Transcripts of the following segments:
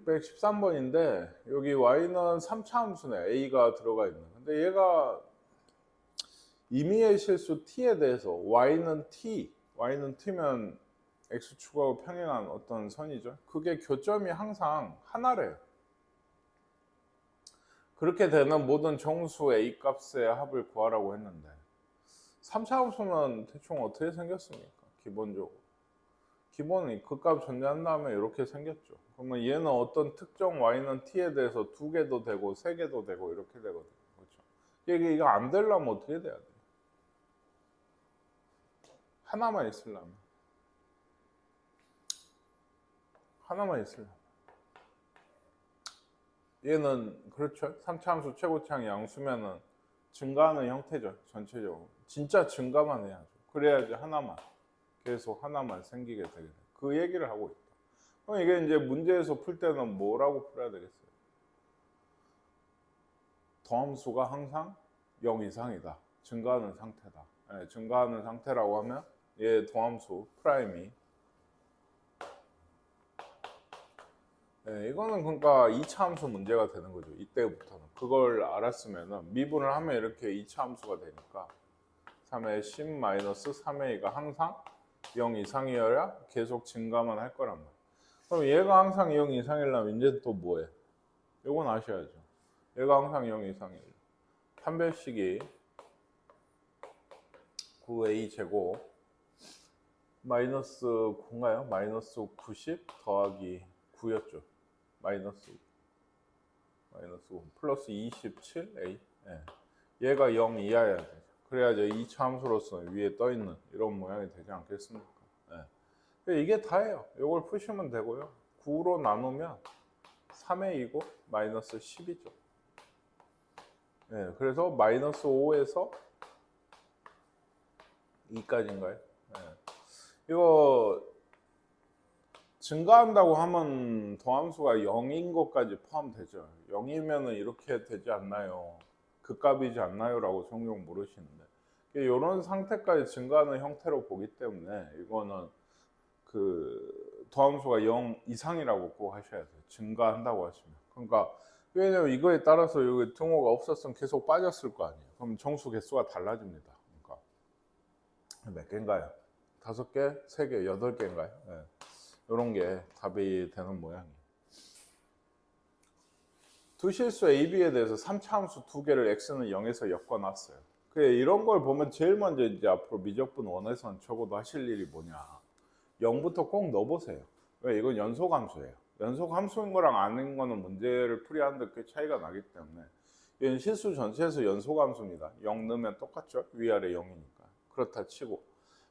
613번인데 여기 y는 3차 함수네. a가 들어가 있는. 근데 얘가 임의의 실수 t에 대해서 y는 t면 x축하고 평행한 어떤 선이죠. 그게 교점이 항상 하나래요. 그렇게 되는 모든 정수 a 값의 합을 구하라고 했는데 3차 함수는 대충 어떻게 생겼습니까? 기본적으로. 기본이 그 값 존재한 다음에 이렇게 생겼죠. 그러면 얘는 어떤 특정 y는 t에 대해서 2개도 되고 3개도 되고 이렇게 되거든요. 그렇죠? 이거 안 되려면 어떻게 돼야 돼요? 하나만 있으려면. 얘는 그렇죠. 3차 함수 최고차항 양수면은 증가하는 형태죠. 전체적으로. 진짜 증가만 해야죠. 그래야지 계속 하나만 생기게 되게 돼요. 그 얘기를 하고 있다. 그럼 이게 이제 문제에서 풀 때는 뭐라고 풀어야 되겠어요? 더함수가 항상 0 이상이다. 증가하는 상태다. 네, 증가하는 상태라고 하면 얘 더함수 프라임이 이거는 그러니까 2차 함수 문제가 되는 거죠. 이때부터는. 그걸 알았으면 미분을 하면 이렇게 2차 함수가 되니까 3의 10-3a가 항상 0 이상이어야 계속 증가만 할 거란 말이에요. 그럼 얘가 항상 0 이상이려면 이제 또 뭐해? 이건 아셔야죠. 얘가 항상 0 이상이에요. 판별식이 9a 제곱 마이너스 9인가요? 마이너스 90 더하기 9였죠. 마이너스 5 플러스 27a. 얘가 0 이하여야 되죠. 그래야지 2차 함수로서는 위에 떠있는 이런 모양이 되지 않겠습니까? 이게 다예요. 이걸 푸시면 되고요. 9로 나누면 3a이고 마이너스 10이죠. 그래서 마이너스 5에서 2까지인가요? 이거 증가한다고 하면 더함수가 0인 것까지 포함되죠. 0이면은 이렇게 되지 않나요? 그 값이지 않나요? 라고 종종 물으시는데 이런 상태까지 증가하는 형태로 보기 때문에 이거는 그 더함수가 0 이상이라고 꼭 하셔야 돼요. 증가한다고 하시면. 그러니까 왜냐면 이거에 따라서 여기 등호가 없었으면 계속 빠졌을 거 아니에요. 그럼 정수 개수가 달라집니다. 그러니까 몇 개인가요? 5개, 3개, 8개인가요? 이런 게 답이 되는 모양이에요. 두 실수 A, B에 대해서 3차 함수 2개를 X는 0에서 엮어놨어요. 이런 걸 보면 제일 먼저 이제 앞으로 미적분 원에선 적어도 하실 일이 뭐냐. 0부터 꼭 넣어보세요. 왜? 이건 연속함수예요. 연속함수인 거랑 아닌 거는 문제를 풀이하는데 꽤 차이가 나기 때문에 이건 실수 전체에서 연속함수입니다. 0 넣으면 똑같죠? 위아래 0이니까. 그렇다 치고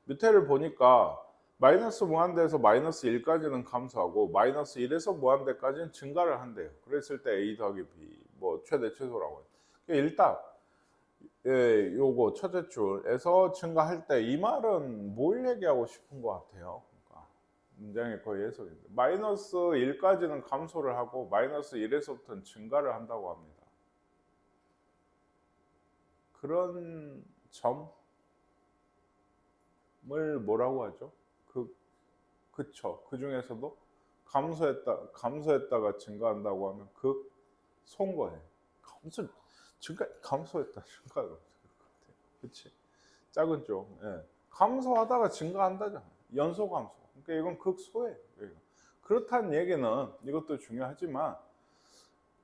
밑에를 보니까 마이너스 무한대에서 마이너스 1까지는 감소하고 마이너스 1에서 무한대까지는 증가를 한대요. 그랬을 때 A 더하기 B 뭐 최대 최소라고 해요. 일단 요거 첫째 줄에서 증가할 때 이 말은 뭘 얘기하고 싶은 것 같아요? 그러니까 문장의 거의 해석인데 마이너스 1까지는 감소를 하고 마이너스 1에서부터는 증가를 한다고 합니다. 그런 점을 뭐라고 하죠? 그쵸. 그 중에서도 감소했다가 증가한다고 하면 소인 거예요. 감소했다, 증가가. 그치. 작은 쪽. 감소하다가 증가한다잖아. 연속 감소. 그러니까 이건 극소예요. 그렇다는 얘기는 이것도 중요하지만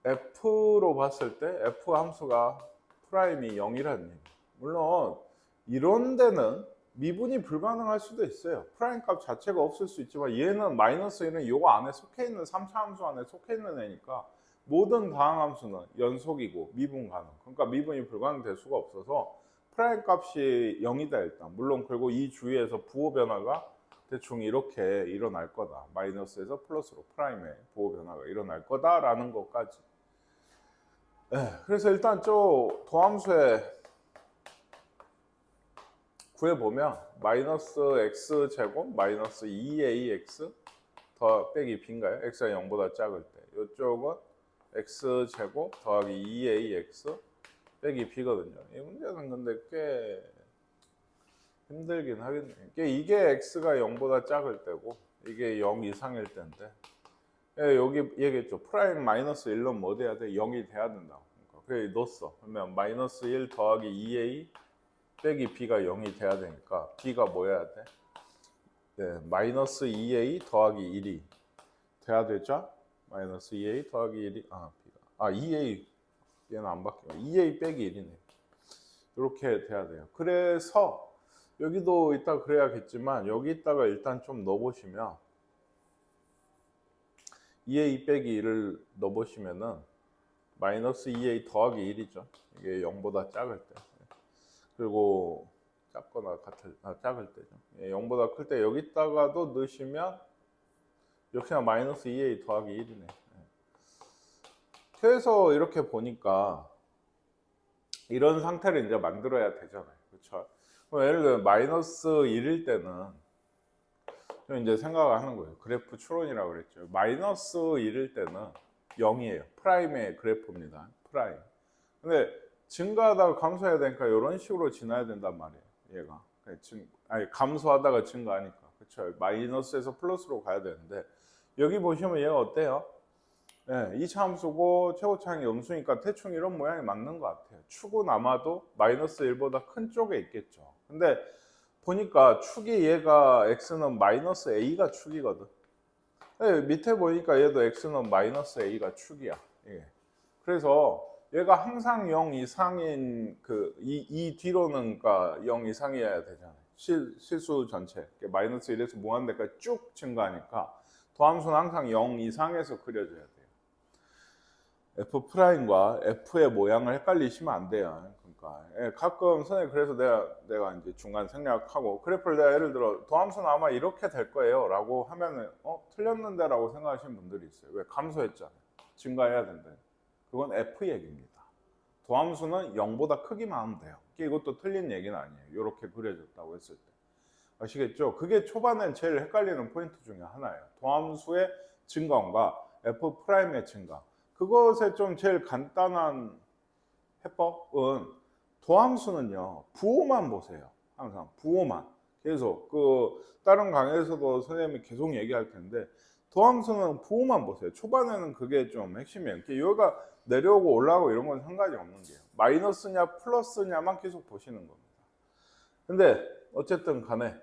F로 봤을 때 F 함수가 프라임이 0이라는 얘기. 물론 이런 데는 미분이 불가능할 수도 있어요. 프라임 값 자체가 없을 수 있지만 얘는 마이너스 1은 요거 안에 속해 있는 3차 함수 안에 속해 있는 애니까 모든 다항 함수는 연속이고 미분 가능. 그러니까 미분이 불가능될 수가 없어서 프라임 값이 0이다 일단. 물론 그리고 이 주위에서 부호 변화가 대충 이렇게 일어날 거다. 마이너스에서 플러스로 프라임의 부호 변화가 일어날 거다라는 것까지. 그래서 일단 저 도함수의 구해보면 마이너스 x제곱 마이너스 2ax 더 빼기 b인가요? x가 0보다 작을 때 이쪽은 x제곱 더하기 2ax 빼기 b거든요. 이 문제는 근데 꽤 힘들긴 하겠네요. 이게 x가 0보다 작을 때고 이게 0 이상일 때인데 예, 여기 얘기했죠. 프라임 마이너스 1은 뭐 돼야 돼? 0이 돼야 된다고. 그래 넣었어. 그러면 마이너스 1 더하기 2a 빼기 b가 0이 돼야 되니까 b가 뭐여야 돼? 네, 마이너스 2a 더하기 1이 돼야 되죠? 마이너스 2a 더하기 1이 b가 2a 얘는 안 바뀌어. 2a 빼기 1이네. 이렇게 돼야 돼요. 그래서 여기도 이따 그래야겠지만 여기다가 일단 좀 넣어보시면 2a 빼기 1을 넣어보시면은 마이너스 2a 더하기 1이죠. 이게 0보다 작을 때. 그리고 작거나 작을 때죠. 0보다 클 때 여기다가도 넣으시면 역시나 마이너스 2a 더하기 1이네. 그래서 이렇게 보니까 이런 상태를 이제 만들어야 되잖아요. 그렇죠? 예를 들어 마이너스 1일 때는 이제 생각을 하는 거예요. 그래프 추론이라고 그랬죠. 마이너스 1일 때는 0이에요. 프라임의 그래프입니다. 프라임. 근데 증가하다가 감소해야 되니까 이런 식으로 지나야 된단 말이에요. 얘가. 감소하다가 증가하니까. 그렇죠. 마이너스에서 플러스로 가야 되는데 여기 보시면 얘가 어때요? 네, 이차 함수고 최고차항이 음수니까 대충 이런 모양이 맞는 것 같아요. 축은 아마도 마이너스 1보다 큰 쪽에 있겠죠. 근데 보니까 축이 얘가 x는 마이너스 a가 축이거든. 네, 밑에 보니까 얘도 x는 마이너스 a가 축이야. 예. 그래서 얘가 항상 0 이상인 이 뒤로는 그러니까 0 이상이어야 되잖아요. 실수 전체 마이너스 1에서 무한대까지 쭉 증가하니까 도함수는 항상 0 이상에서 그려져야 돼요. F'과 F의 모양을 헷갈리시면 안 돼요. 그러니까 가끔 선생님 그래서 내가 이제 중간 생략하고 그래프를 내가 예를 들어 도함수는 아마 이렇게 될 거예요 라고 하면은 틀렸는데 라고 생각하시는 분들이 있어요. 왜? 감소했잖아요. 증가해야 된다. 그건 F 얘기입니다. 도함수는 0보다 크기만 하면 돼요. 이것도 틀린 얘기는 아니에요. 이렇게 그려졌다고 했을 때. 아시겠죠? 그게 초반엔 제일 헷갈리는 포인트 중에 하나예요. 도함수의 증가과 F'의 증가. 그것의 좀 제일 간단한 해법은 도함수는요. 부호만 보세요. 항상 부호만. 계속 다른 강의에서도 선생님이 계속 얘기할 텐데 도함수는 부호만 보세요. 초반에는 그게 좀 핵심이에요. 여기가 내려오고 올라오고 이런 건 상관이 없는 게요. 마이너스냐 플러스냐만 계속 보시는 겁니다. 근데 어쨌든 간에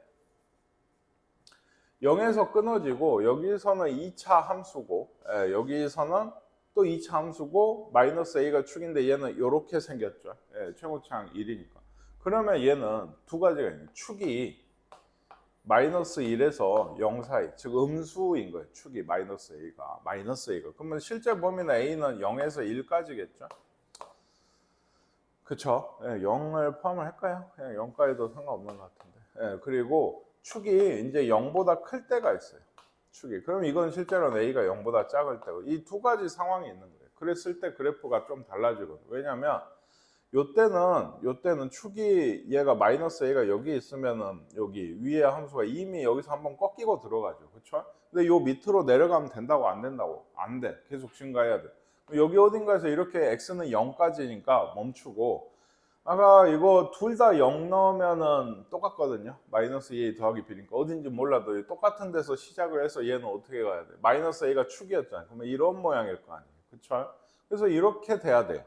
0에서 끊어지고 여기서는 2차 함수고 여기서는 또 2차 함수고 마이너스 a가 축인데 얘는 이렇게 생겼죠. 최고차항 1이니까. 그러면 얘는 두 가지가 있는 축이 마이너스 1에서 0 사이, 즉 음수인 거예요. 축이 마이너스 a가. 그러면 실제 범위는 a는 0에서 1까지겠죠. 그쵸? 0을 포함을 할까요? 그냥 0까지도 상관없는 것 같은데. 그리고 축이 이제 0보다 클 때가 있어요. 축이. 그럼 이건 실제로는 a가 0보다 작을 때고 이 두 가지 상황이 있는 거예요. 그랬을 때 그래프가 좀 달라지거든요. 왜냐면 요때는 축이 얘가 마이너스 a가 여기 있으면은 여기 위에 함수가 이미 여기서 한번 꺾이고 들어가죠. 그렇죠? 근데 요 밑으로 내려가면 된다고 안 된다고? 안 돼. 계속 증가해야 돼. 여기 어딘가에서 이렇게 x는 0까지니까 멈추고 아까 이거 둘 다 0 넣으면은 똑같거든요. 마이너스 a 더하기 b니까 어딘지 몰라도 똑같은 데서 시작을 해서 얘는 어떻게 가야 돼? 마이너스 a가 축이었잖아요. 그러면 이런 모양일 거 아니에요. 그렇죠? 그래서 이렇게 돼야 돼요.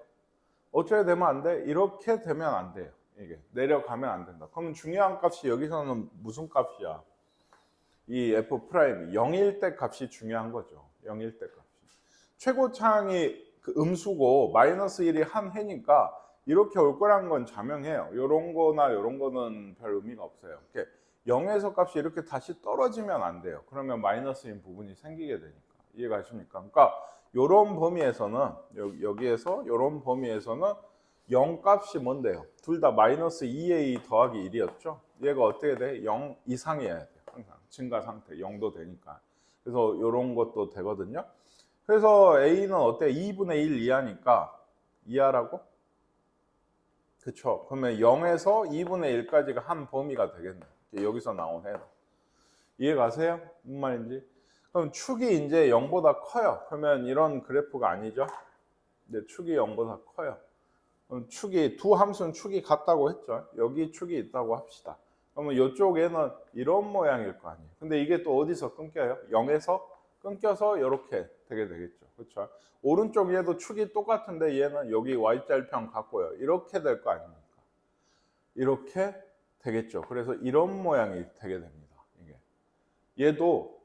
어떻게 되면 안 돼? 이렇게 되면 안 돼요. 이게 내려가면 안 된다. 그럼 중요한 값이 여기서는 무슨 값이야? 이 f 프라임이 0일 때 값이 중요한 거죠. 0일 때 값이. 최고차항이 음수고 마이너스 1이 한 해니까 이렇게 올 거란 건 자명해요. 요런 거나 요런 거는 별 의미가 없어요. 이렇게 0에서 값이 이렇게 다시 떨어지면 안 돼요. 그러면 마이너스인 부분이 생기게 되니까. 이해가십니까? 그러니까 요런 범위에서는 여기에서 요런 범위에서는 0 값이 뭔데요? 둘 다 마이너스 2a 더하기 1이었죠? 얘가 어떻게 돼? 0 이상이어야 돼요. 항상 증가 상태 0도 되니까. 그래서 요런 것도 되거든요. 그래서 a는 어때? 2분의 1 이하니까 이하라고? 그쵸? 그러면 0에서 2분의 1까지가 한 범위가 되겠네. 여기서 나온 해로. 이해 가세요? 무슨 말인지? 그럼 축이 이제 0보다 커요. 그러면 이런 그래프가 아니죠? 근데 축이 0보다 커요. 그럼 두 함수는 축이 같다고 했죠? 여기 축이 있다고 합시다. 그러면 이쪽에는 이런 모양일 거 아니에요. 근데 이게 또 어디서 끊겨요? 0에서 끊겨서 이렇게 되게 되겠죠. 그렇죠? 오른쪽 얘도 축이 똑같은데 얘는 여기 y절편 같고요. 이렇게 될 거 아닙니까? 이렇게 되겠죠. 그래서 이런 모양이 되게 됩니다. 이게. 얘도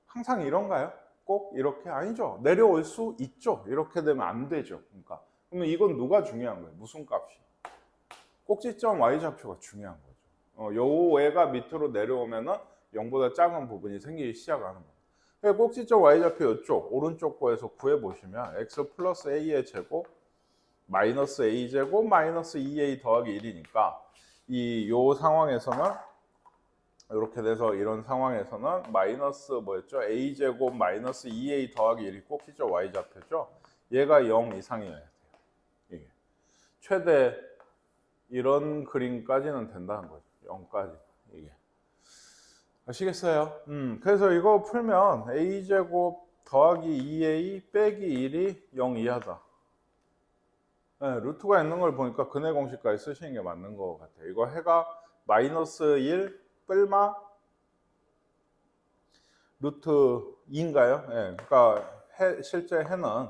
항상 이런가요? 꼭 이렇게? 아니죠. 내려올 수 있죠. 이렇게 되면 안 되죠. 그러니까 그러면 이건 누가 중요한 거예요? 무슨 값이? 꼭지점 y좌표가 중요한 거죠. 요 애가 밑으로 내려오면은 0보다 작은 부분이 생기기 시작하는 거예요. 꼭지점 y좌표 이쪽 오른쪽 거에서 구해보시면 x 플러스 a의 제곱 마이너스 a 제곱 마이너스 2a 더하기 1이니까 요 상황에서는 이렇게 돼서 이런 상황에서는 마이너스 뭐였죠? a 제곱 마이너스 2a 더하기 1이 꼭지점 y좌표죠. 얘가 0 이상이어야 돼요. 이게 최대 이런 그림까지는 된다는 거죠. 0까지 이게. 아시겠어요? 그래서 이거 풀면 a제곱 더하기 2a 빼기 1이 0 이하다. 네, 루트가 있는 걸 보니까 근해 공식까지 쓰시는 게 맞는 것 같아요. 이거 해가 마이너스 1 뿔마 루트 2인가요? 네, 그러니까 실제 해는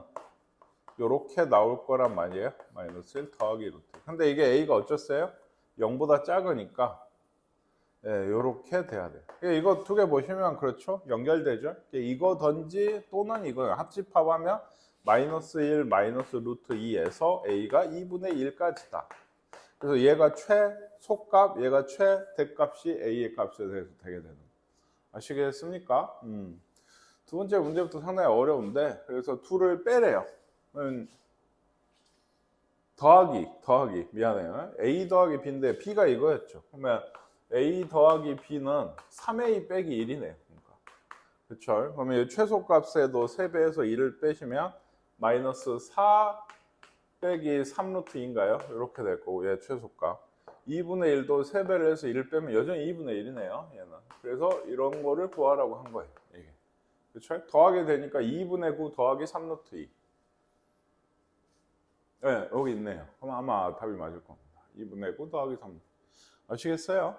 이렇게 나올 거란 말이에요. 마이너스 1 더하기 루트. 근데 이게 a가 어쩌어요? 0보다 작으니까 이렇게 돼야 돼요. 이거 두 개 보시면 그렇죠? 연결되죠? 이거든지 또는 이거 합집합하면 마이너스 1 마이너스 루트 2에서 a가 2분의 1까지다. 그래서 얘가 최소값, 얘가 최대값이 a의 값에 대해서 되게 되는 거예요. 아시겠습니까? 두 번째 문제부터 상당히 어려운데 그래서 2를 빼래요. 더하기 미안해요. a 더하기 b인데 b가 이거였죠. 그러면 a 더하기 b는 3a 빼기 1이네요. 그러니까. 그렇죠? 그러면 이 최소값에도 3배에서 1을 빼시면 마이너스 4 빼기 3루트 2인가요? 이렇게 될 거고 얘 최소값 2분의 1도 3배를 해서 1을 빼면 여전히 2분의 1이네요. 얘는. 그래서 이런 거를 구하라고 한 거예요. 이게. 그렇죠? 더하게 되니까 2분의 9 더하기 3루트 2. 네, 여기 있네요. 그럼 아마 답이 맞을 겁니다. 2분의 9 더하기 3. 아시겠어요?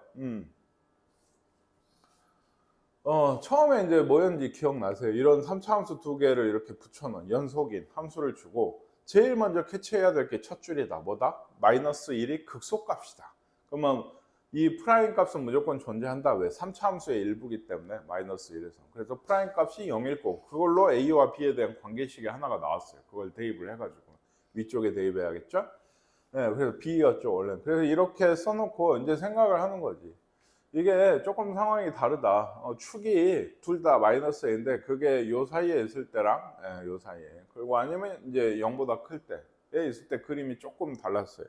처음에 이제 뭐였는지 기억나세요? 이런 3차 함수 두 개를 이렇게 붙여놓은 연속인 함수를 주고 제일 먼저 캐치해야 될 게 첫 줄이다. 뭐다? 마이너스 1이 극소값이다. 그러면 이 프라임 값은 무조건 존재한다. 왜? 3차 함수의 일부기 때문에 마이너스 1에서. 그래서 프라임 값이 0일 거고 그걸로 a와 b에 대한 관계식이 하나가 나왔어요. 그걸 대입을 해가지고 위쪽에 대입해야겠죠? 네, 그래서 b였죠 원래. 그래서 이렇게 써놓고 이제 생각을 하는 거지. 이게 조금 상황이 다르다. 축이 둘 다 마이너스 a인데 그게 요 사이에 있을 때랑 요 사이에 그리고 아니면 이제 0보다 클 때에 있을 때 그림이 조금 달랐어요.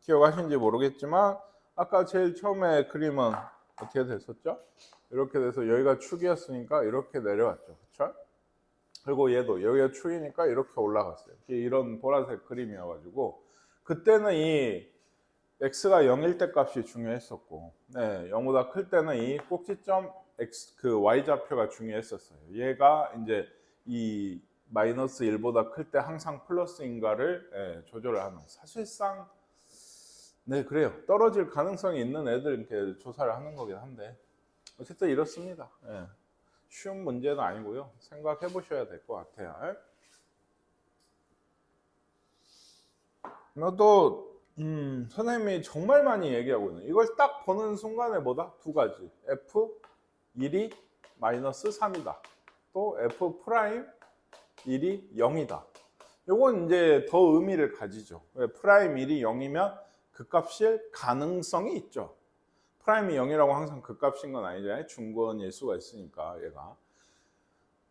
기억하시는지 모르겠지만 아까 제일 처음에 그림은 어떻게 됐었죠? 이렇게 돼서 여기가 축이었으니까 이렇게 내려왔죠. 그렇죠? 그리고 얘도 여기가 축이니까 이렇게 올라갔어요. 이런 보라색 그림이어가지고 그때는 이 x가 0일 때 값이 중요했었고, 네, 0보다 클 때는 이 꼭지점 x 그 y좌표가 중요했었어요. 얘가 이제 이 마이너스 1보다 클 때 항상 플러스인가를 조절을 하는. 사실상 네 그래요. 떨어질 가능성이 있는 애들 이렇게 조사를 하는 거긴 한데 어쨌든 이렇습니다. 쉬운 문제는 아니고요. 생각해 보셔야 될 것 같아요. 또 선생님이 정말 많이 얘기하고 있는 이걸 딱 보는 순간에 뭐다? 두 가지. F1이 마이너스 3이다. 또 F 프라임 1이 0이다. 요건 이제 더 의미를 가지죠. 왜? 프라임 1이 0이면 극값일 가능성이 있죠. 프라임이 0이라고 항상 극값인 건 아니잖아요. 중근일 수가 있으니까 얘가.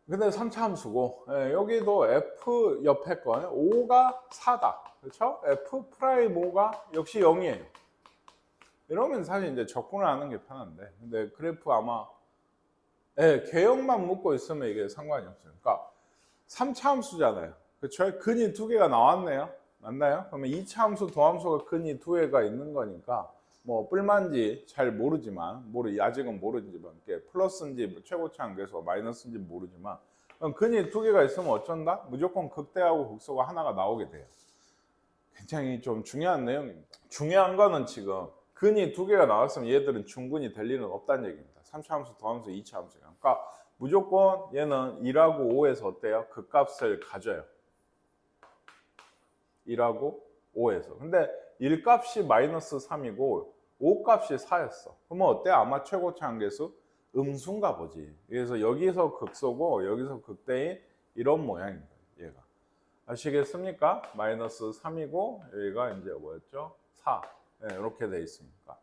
근데 3차 함수고 여기도 F 옆에 건 5가 4다. 그렇죠? F 프라임 5가 역시 0이에요. 이러면 사실 이제 적분을 하는 게 편한데 근데 그래프 아마 개형만 묶고 있으면 이게 상관이 없어요. 그러니까 3차 함수잖아요. 그렇죠? 근이 두 개가 나왔네요. 맞나요? 그러면 2차 함수, 도함수가 근이 두 개가 있는 거니까 뭐 뿔만지 잘 모르지만 아직은 모르지만 플러스인지 뭐 최고차항 계수가 마이너스인지 모르지만 근이 두 개가 있으면 어쩐다? 무조건 극대하고 극소가 하나가 나오게 돼요. 굉장히 좀 중요한 내용입니다. 중요한 거는 지금 근이 두 개가 나왔으면 얘들은 중근이 될 일은 없다는 얘기입니다. 3차 함수, 도함수, 2차 함수가. 그러니까 무조건 얘는 1하고 5에서 어때요? 극값을 가져요. 1하고 5에서. 근데 1값이 마이너스 3이고 5값이 4였어. 그러면 어때? 아마 최고치 한계수 음수인가 보지. 그래서 여기서 극소고 여기서 극대인 이런 모양인 거예요. 얘가. 아시겠습니까? 마이너스 3이고 여기가 이제 뭐였죠? 4. 네, 이렇게 돼 있으니까.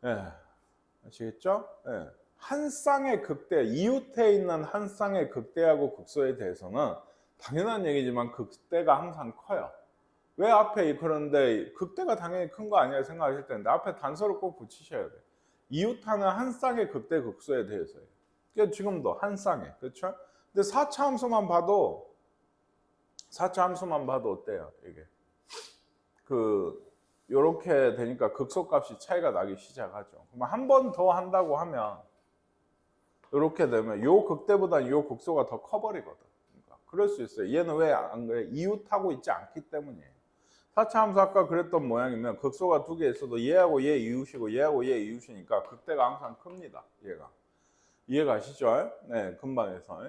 네, 아시겠죠? 네. 한 쌍의 극대, 이웃에 있는 한 쌍의 극대하고 극소에 대해서는 당연한 얘기지만 극대가 항상 커요. 왜 앞에 그런데 극대가 당연히 큰 거 아니야 생각하실 텐데 앞에 단서를 꼭 붙이셔야 돼요. 이웃하는 한 쌍의 극대 극소에 대해서예요. 그러니까 지금도 한 쌍에 그렇죠? 근데 4차 함수만 봐도 어때요 이게? 요렇게 되니까 극소값이 차이가 나기 시작하죠. 그럼 한 번 더 한다고 하면 이렇게 되면 요 극대보다 요 극소가 더 커버리거든. 그러니까 그럴 수 있어요. 얘는 왜 안 그래? 이웃하고 있지 않기 때문이에요. 4차 함수 아까 그랬던 모양이면 극소가 두 개 있어도 얘하고 얘 이웃이고 얘하고 얘 이웃이니까 극대가 항상 큽니다. 얘가. 이해가시죠? 네, 금방 해서.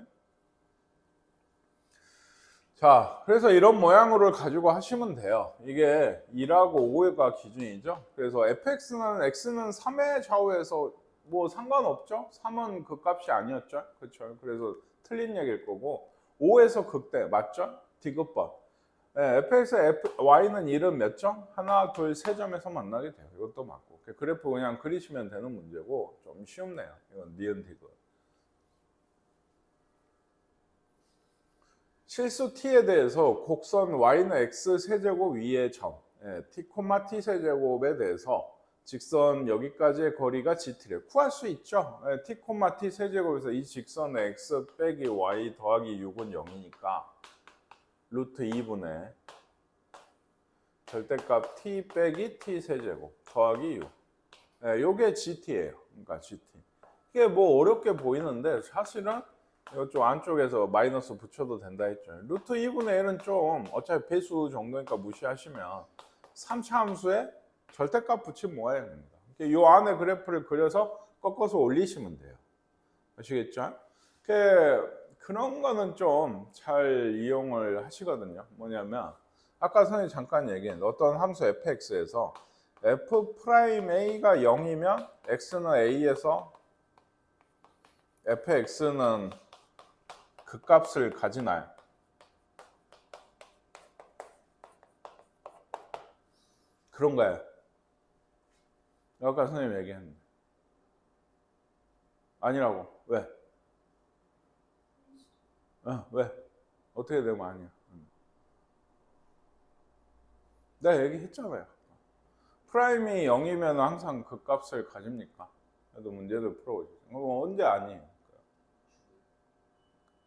자, 그래서 이런 모양으로 가지고 하시면 돼요. 이게 2하고 5가 기준이죠. 그래서 fx는 x는 3의 좌우에서 뭐 상관없죠. 3은 그 값이 아니었죠. 그렇죠. 그래서 틀린 얘기일 거고 5에서 극대 맞죠? 디귿번. 네, fx, y는 1은 몇 점? 하나, 둘, 세 점에서 만나게 돼요. 이것도 맞고. 그래프 그냥 그리시면 되는 문제고 좀 쉬운네요. 이건 니은 디귿. 실수 t에 대해서 곡선 y는 x 세제곱 위의 점 t, t 세제곱에 대해서 직선 여기까지의 거리가 gt를 구할 수 있죠. t, t 세제곱에서 이 직선의 x 빼기 y 더하기 6은 0이니까 루트 2분의 절대값 t 빼기 t 세제곱 더하기 6. 요게 gt예요. 그러니까 gt. 이게 뭐 어렵게 보이는데 사실은 이쪽 안쪽에서 마이너스 붙여도 된다 했죠. 루트 2분의 1은 좀 어차피 배수 정도니까 무시하시면 3차 함수에 절대값 붙이면 모양입니다. 이 안에 그래프를 그려서 꺾어서 올리시면 돼요. 아시겠죠? 그런 거는 좀 잘 이용을 하시거든요. 뭐냐면 아까 선생님이 잠깐 얘기한 어떤 함수 fx에서 f'a가 0이면 x는 a에서 fx는 그 값을 가지나요? 그런가요? 아까 선생님 얘기했는데 아니라고. 왜? 왜? 어떻게 되면 아니야? 내가 얘기했잖아요. 프라임이 0이면 항상 그 값을 가집니까? 그래도 문제를 풀어보죠. 언제 아니에요?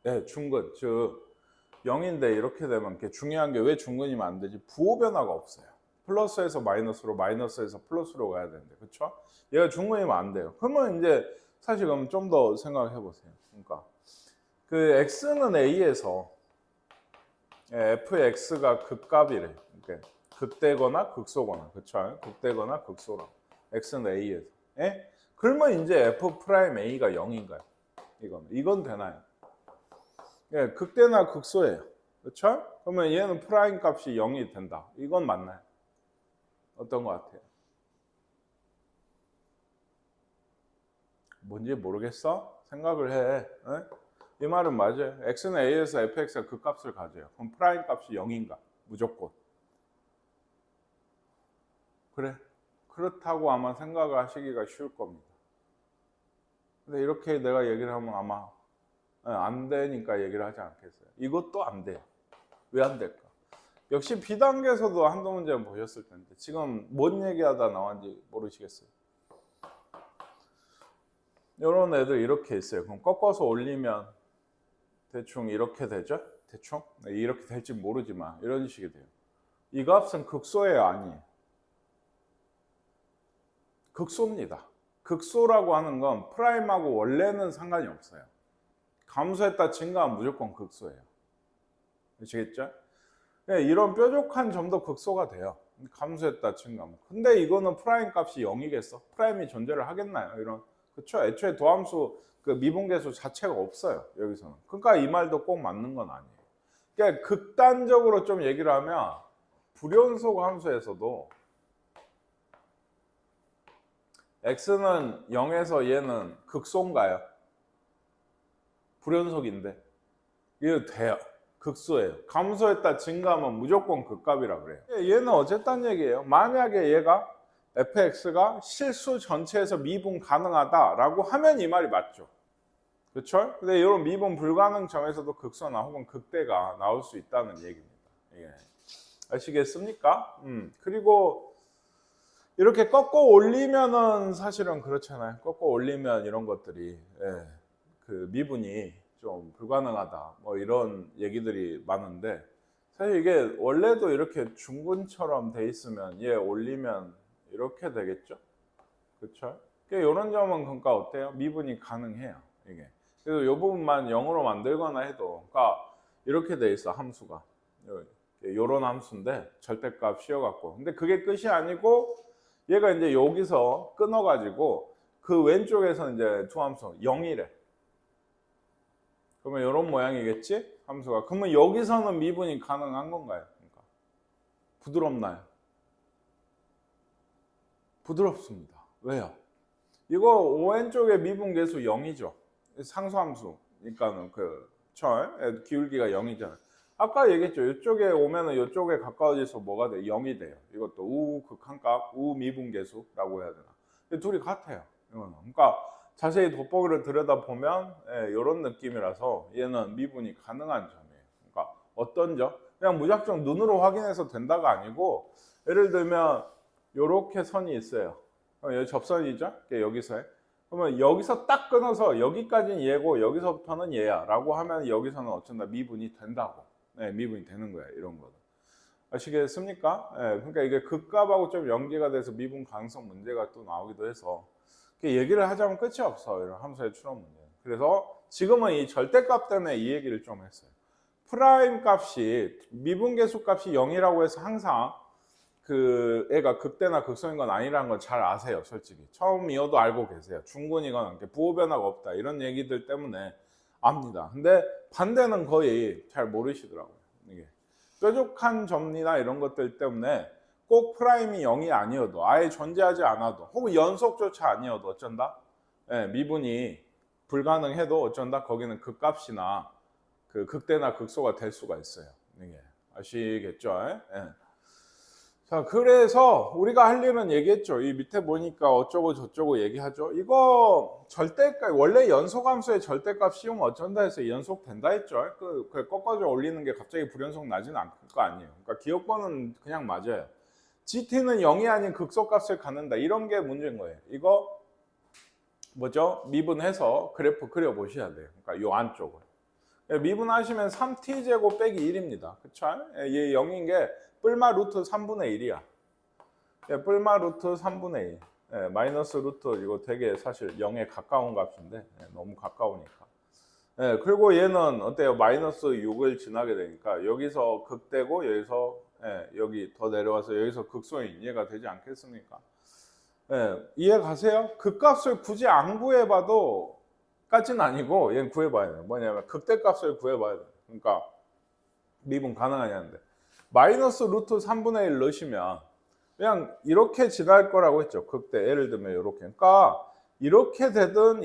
네, 중근. 즉 0인데 이렇게 되면 중요한 게 왜 중근이면 안 되지? 부호 변화가 없어요. 플러스에서 마이너스로, 마이너스에서 플러스로 가야 되는데, 그렇죠? 얘가 중근이면 안 돼요. 그러면 이제 사실 그럼 좀 더 생각해 보세요. 그러니까 그 x는 a에서 fx가 극값이래. 그러니까 극대거나 극소거나, 그렇죠? 극대거나 극소라. x는 a에서. 그러면 이제 f 프라임 a가 0인가요? 이건 되나요? 예, 극대나 극소예요. 그렇죠? 그러면 얘는 프라임 값이 0이 된다. 이건 맞나요? 어떤 것 같아요? 뭔지 모르겠어? 생각을 해. 이 말은 맞아요. x는 a에서 fx가 그 값을 가져요. 그럼 프라임 값이 0인가? 무조건. 그래. 그렇다고 아마 생각을 하시기가 쉬울 겁니다. 근데 이렇게 내가 얘기를 하면 아마 안 되니까 얘기를 하지 않겠어요. 이것도 안 돼요. 왜 안 될까? 역시 B단계에서도 한두 문제는 보셨을 텐데 지금 뭔 얘기하다 나왔는지 모르시겠어요. 이런 애들 이렇게 있어요. 그럼 꺾어서 올리면 대충 이렇게 되죠? 대충? 이렇게 될지 모르지만 이런 식이 돼요. 이 값은 극소예요? 아니에요? 극소입니다. 극소라고 하는 건 프라임하고 원래는 상관이 없어요. 감소했다 증가하면 무조건 극소예요. 아시겠죠? 이런 뾰족한 점도 극소가 돼요. 감소했다 증가하면. 근데 이거는 프라임 값이 0이겠어? 프라임이 존재를 하겠나요? 이런 그렇죠? 애초에 도함수 그 미분계수 자체가 없어요. 여기서는. 그러니까 이 말도 꼭 맞는 건 아니에요. 그러니까 극단적으로 좀 얘기를 하면 불연속 함수에서도 x는 0에서 얘는 극소인가요? 불연속인데 이거 돼요. 극소예요. 감소했다 증가하면 무조건 극값이라 그래요. 얘는 어쨌든 얘기예요. 만약에 얘가 fx가 실수 전체에서 미분 가능하다라고 하면 이 말이 맞죠. 그렇죠? 근데 이런 미분 불가능 점에서도 극소나 혹은 극대가 나올 수 있다는 얘기입니다. 예. 아시겠습니까? 그리고 이렇게 꺾어 올리면은 사실은 그렇잖아요. 꺾어 올리면 이런 것들이 그 미분이 좀 불가능하다 뭐 이런 얘기들이 많은데 사실 이게 원래도 이렇게 중근처럼 돼 있으면 얘 올리면 이렇게 되겠죠? 그렇죠? 이런 점은 그러니까 어때요? 미분이 가능해요. 이게. 그래서 이 부분만 0으로 만들거나 해도 그러니까 이렇게 돼 있어 함수가. 요런 함수인데 절대값 씌워갖고. 근데 그게 끝이 아니고 얘가 이제 여기서 끊어가지고 그 왼쪽에서 이제 두 함수 0이래. 그러면 이런 모양이겠지? 함수가. 그러면 여기서는 미분이 가능한 건가요? 그러니까 부드럽나요? 부드럽습니다. 왜요? 이거 왼쪽에 미분 계수 0이죠. 상수함수. 그러니까는 그 기울기가 0이잖아요. 아까 얘기했죠. 이쪽에 오면은 이쪽에 가까워져서 뭐가 돼? 0이 돼요. 이것도 우극한값, 우미분계수라고 해야 되나? 둘이 같아요. 이거는. 그러니까 자세히 돋보기를 들여다보면 이런 느낌이라서 얘는 미분이 가능한 점이에요. 그러니까 어떤 점? 그냥 무작정 눈으로 확인해서 된다가 아니고 예를 들면 이렇게 선이 있어요. 여기 접선이죠? 여기서 그러면 여기서 딱 끊어서 여기까지는 얘고 여기서부터는 얘야 라고 하면 여기서는 어쩐다 미분이 된다고. 미분이 되는 거야. 이런 거는. 아시겠습니까? 그러니까 이게 극값하고 좀 연계가 돼서 미분 가능성 문제가 또 나오기도 해서 얘기를 하자면 끝이 없어. 이런 함수의 추론 문제. 그래서 지금은 이 절대값 때문에 이 얘기를 좀 했어요. 프라임 값이 미분계수 값이 0이라고 해서 항상 그 애가 극대나 극소인 건 아니라는 걸 잘 아세요. 솔직히 처음이어도 알고 계세요. 중근이건 부호 변화가 없다 이런 얘기들 때문에 압니다. 근데 반대는 거의 잘 모르시더라고요. 이게 뾰족한 점이나 이런 것들 때문에 꼭 프라임이 0이 아니어도 아예 존재하지 않아도 혹은 연속조차 아니어도 어쩐다 미분이 불가능해도 어쩐다 거기는 극값이나 그 극대나 극소가 될 수가 있어요. 이게 아시겠죠? 자, 그래서 우리가 할 일은 얘기했죠. 이 밑에 보니까 어쩌고 저쩌고 얘기하죠. 이거 절대값, 원래 연속함수의 절대값 씌우면 어쩐다 해서 연속된다 했죠. 그 꺾어져 올리는 게 갑자기 불연속 나지는 않을 거 아니에요. 그러니까 기억번은 그냥 맞아요. GT는 0이 아닌 극소값을 갖는다. 이런 게 문제인 거예요. 이거 뭐죠? 미분해서 그래프 그려보셔야 돼요. 그러니까 요 안쪽을. 미분하시면 3t제곱 빼기 1입니다. 그쵸? 얘 0인 게 뿔마 루트 3분의 1이야. 뿔마 루트 3분의 1. 마이너스 루트 이거 되게 사실 0에 가까운 값인데 너무 가까우니까. 그리고 얘는 어때요? 마이너스 6을 지나게 되니까 여기서 극대고 여기서 여기 더 내려와서 여기서 극소인 얘가 되지 않겠습니까? 이해 가세요? 극값을 굳이 안 구해봐도 까지는 아니고 얘는 구해봐야 돼요. 뭐냐면 극대값을 구해봐야 돼요. 그러니까 미분 가능하냐는데 마이너스 루트 3분의 1 넣으시면 그냥 이렇게 지날 거라고 했죠. 극대 예를 들면 이렇게. 그러니까 이렇게 되든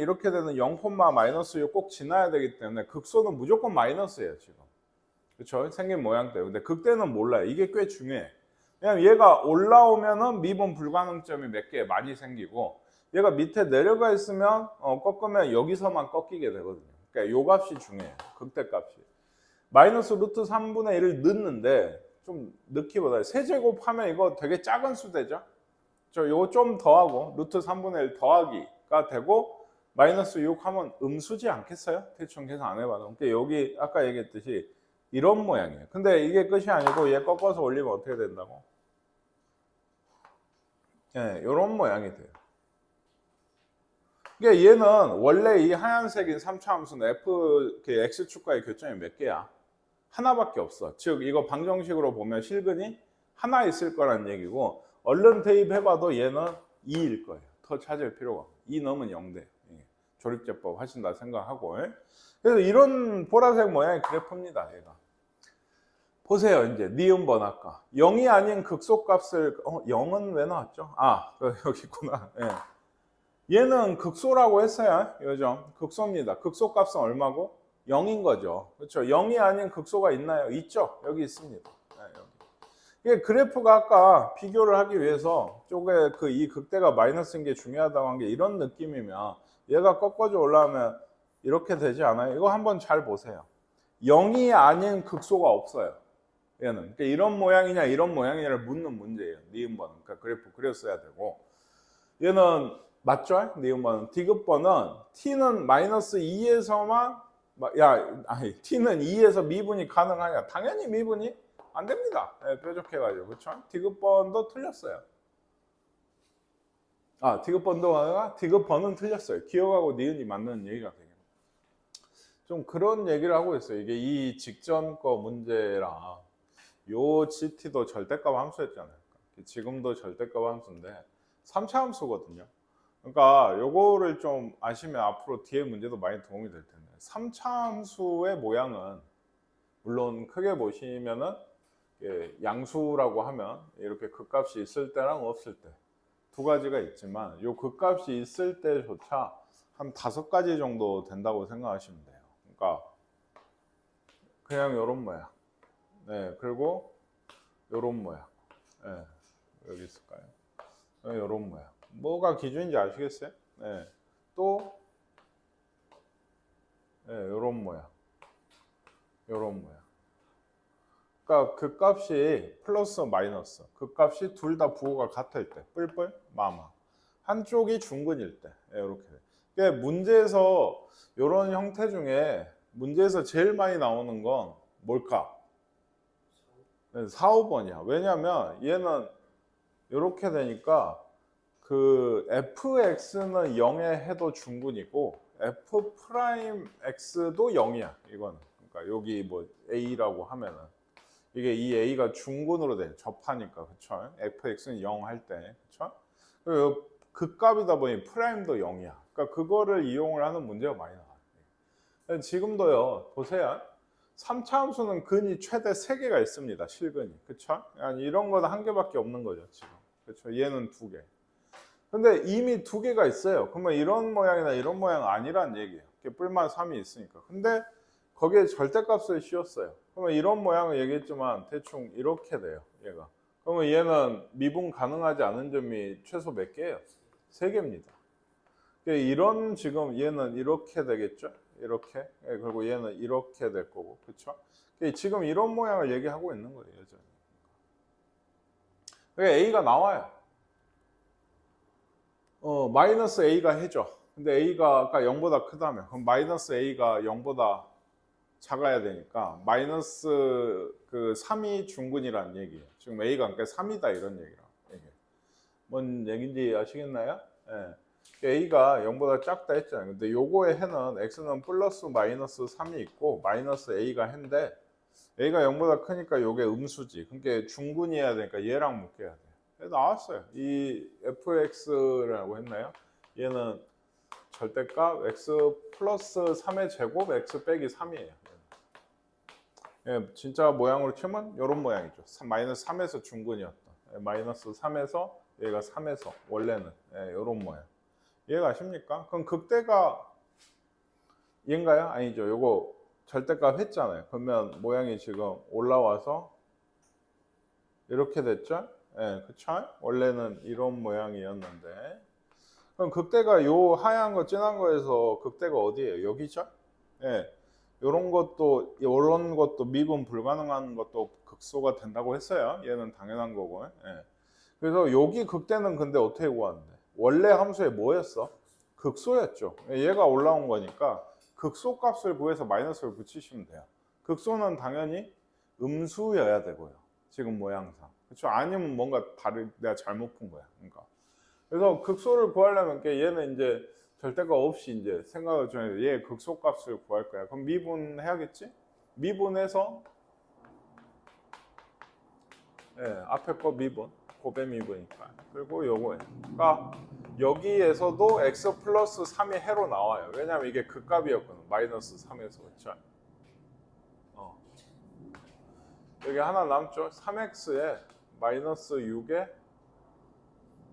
0, 마이너스 6 꼭 지나야 되기 때문에 극소는 무조건 마이너스예요. 지금. 그렇죠? 생긴 모양 때문에. 근데 극대는 몰라요. 이게 꽤 중요해. 왜냐면 얘가 올라오면은 미분 불가능점이 몇 개 많이 생기고 얘가 밑에 내려가 있으면 꺾으면 여기서만 꺾이게 되거든요. 그러니까 요 값이 중요해요. 극대값이. 마이너스 루트 3분의 1을 넣는데 좀 넣기보다 세제곱하면 이거 되게 작은 수 되죠. 요거 좀 더하고 루트 3분의 1 더하기가 되고 마이너스 6 하면 음수지 않겠어요? 대충 계산 안 해봐도. 그러니까 여기 아까 얘기했듯이 이런 모양이에요. 근데 이게 끝이 아니고 얘 꺾어서 올리면 어떻게 된다고? 이런 모양이 돼요. 그러니까 얘는 원래 이 하얀색인 3차 함수는 f x축과의 교점이 몇 개야? 하나밖에 없어. 즉 이거 방정식으로 보면 실근이 하나 있을 거란 얘기고 얼른 대입해봐도 얘는 2일 거예요. 더 찾을 필요가 없어. 2 넣으면 0돼. 조립제법 하신다 생각하고. 그래서 이런 보라색 모양의 그래프입니다. 얘가. 보세요. 이제 니은 번화가 0이 아닌 극소값을 0은 왜 나왔죠? 여기 있구나. 얘는 극소라고 했어요. 요즘 극소입니다. 극소값은 얼마고? 0인 거죠. 그렇죠? 0이 아닌 극소가 있나요? 있죠. 여기 있습니다. 여기. 이게 그래프가 아까 비교를 하기 위해서 쪽에 이 극대가 마이너스인 게 중요하다고 한 게 이런 느낌이면 얘가 꺾어져 올라오면 이렇게 되지 않아요? 이거 한번 잘 보세요. 0이 아닌 극소가 없어요. 얘는. 그러니까 이런 모양이냐 이런 모양이냐를 묻는 문제예요. 니은번은. 그러니까 그래프 그렸어야 되고. 얘는 맞죠? 니은번은. 디귿번은 t는 마이너스 2에서만 t는 2에서 미분이 가능하냐? 당연히 미분이 안 됩니다. 뾰족해가지고. 그렇죠? 디귿번도 틀렸어요. 디귿번은 틀렸어요. 기억하고 니은이 맞는 얘기가 되겠네요. 좀 그런 얘기를 하고 있어요. 이게 이 직전 거 문제랑 요 GT도 절대값 함수였잖아요. 지금도 절대값 함수인데 3차 함수거든요. 그러니까 요거를 좀 아시면 앞으로 뒤에 문제도 많이 도움이 될 텐데 3차 함수의 모양은 물론 크게 보시면은 양수라고 하면 이렇게 극값이 있을 때랑 없을 때 두 가지가 있지만 요 극값이 있을 때조차 한 5가지 정도 된다고 생각하시면 돼요. 그러니까 그냥 요런 모양. 그리고 요런 모양. 여기 있을까요? 요런 모양. 뭐가 기준인지 아시겠어요? 또 요런 모양. 요런 모양. 그러니까 그 값이 플러스 마이너스. 그 값이 둘 다 부호가 같을 때. 뿔뿔 마마. 한쪽이 중근일 때. 이렇게. 그러니까 문제에서 요런 형태 중에 문제에서 제일 많이 나오는 건 뭘까? 4, 5번이야. 왜냐면 얘는 이렇게 되니까 그 fx는 0에 해도 중근이고 f'x도 0이야. 이거는. 그러니까 여기 뭐 a라고 하면은 이게 이 a가 중근으로 돼. 접하니까. 그쵸? fx는 0 할 때. 그쵸? 그리고 극값이다 보니 프라임도 0이야. 그러니까 그거를 이용을 하는 문제가 많이 나와요. 지금도요. 보세요. 3차 함수는 근이 최대 3개가 있습니다. 실근이. 그쵸? 이런 거는 1개밖에 없는 거죠, 지금. 그쵸? 얘는 2개. 근데 이미 2개가 있어요. 그러면 이런 모양이나 이런 모양 아니란 얘기예요. 뿔만 3이 있으니까. 근데 거기에 절대값을 씌웠어요. 그러면 이런 모양을 얘기했지만 대충 이렇게 돼요, 얘가. 그러면 얘는 미분 가능하지 않은 점이 최소 몇 개예요? 3개입니다. 이런 지금 얘는 이렇게 되겠죠? 이렇게. 그리고 얘는 이렇게 될 거고. 그렇죠? 지금 이런 모양을 얘기하고 있는 거예요, 여전히. A가 나와요. 마이너스 A가 해줘. 근데 A가 아까 0보다 크다며. 그럼 마이너스 A가 0보다 작아야 되니까 마이너스 그 3이 중근이라는 얘기예요. 지금 A가 그러니까 3이다 이런 얘기라고. 뭔 얘기인지 아시겠나요? A가 0보다 작다 했잖아요. 근데 요거의 해는 X는 플러스 마이너스 3이 있고 마이너스 A가 해인데 A가 0보다 크니까 요게 음수지. 그러니까 중근이어야 되니까 얘랑 묶여야 돼. 나왔어요. 이 fx라고 했나요? 얘는 절대값 x 플러스 3의 제곱 x 빼기 3이에요. 진짜 모양으로 치면 이런 모양이죠. 마이너스 3에서 중근이었다. 마이너스 3에서 얘가 3에서 원래는 이런 모양. 이해가 아십니까? 그럼 극대가 얘인가요? 아니죠. 요거 절대값 했잖아요. 그러면 모양이 지금 올라와서 이렇게 됐죠? 그쵸? 원래는 이런 모양이었는데 그럼 극대가 요 하얀 거 진한 거에서 극대가 어디예요? 여기죠? 요런 것도 미분 불가능한 것도 극소가 된다고 했어요. 얘는 당연한 거고. 그래서 여기 극대는 근데 어떻게 구하는데? 원래 함수에 뭐였어? 극소였죠. 얘가 올라온 거니까 극소 값을 구해서 마이너스를 붙이시면 돼요. 극소는 당연히 음수여야 되고요. 지금 모양상. 그렇죠? 아니면 뭔가 내가 잘못 푼 거야. 그러니까. 그래서 극소를 구하려면 얘는 이제 절대가 없이 이제 생각을 좀 얘 극소 값을 구할 거야. 그럼 미분해야겠지? 미분해서 앞에 거 미분, 고배 미분이니까. 그리고 요거니까 여기에서도 x 플러스 3이 해로 나와요. 왜냐면 이게 극값이었거든. 마이너스 3에서. 그쵸? 여기 하나 남죠? 3x에 마이너스 6에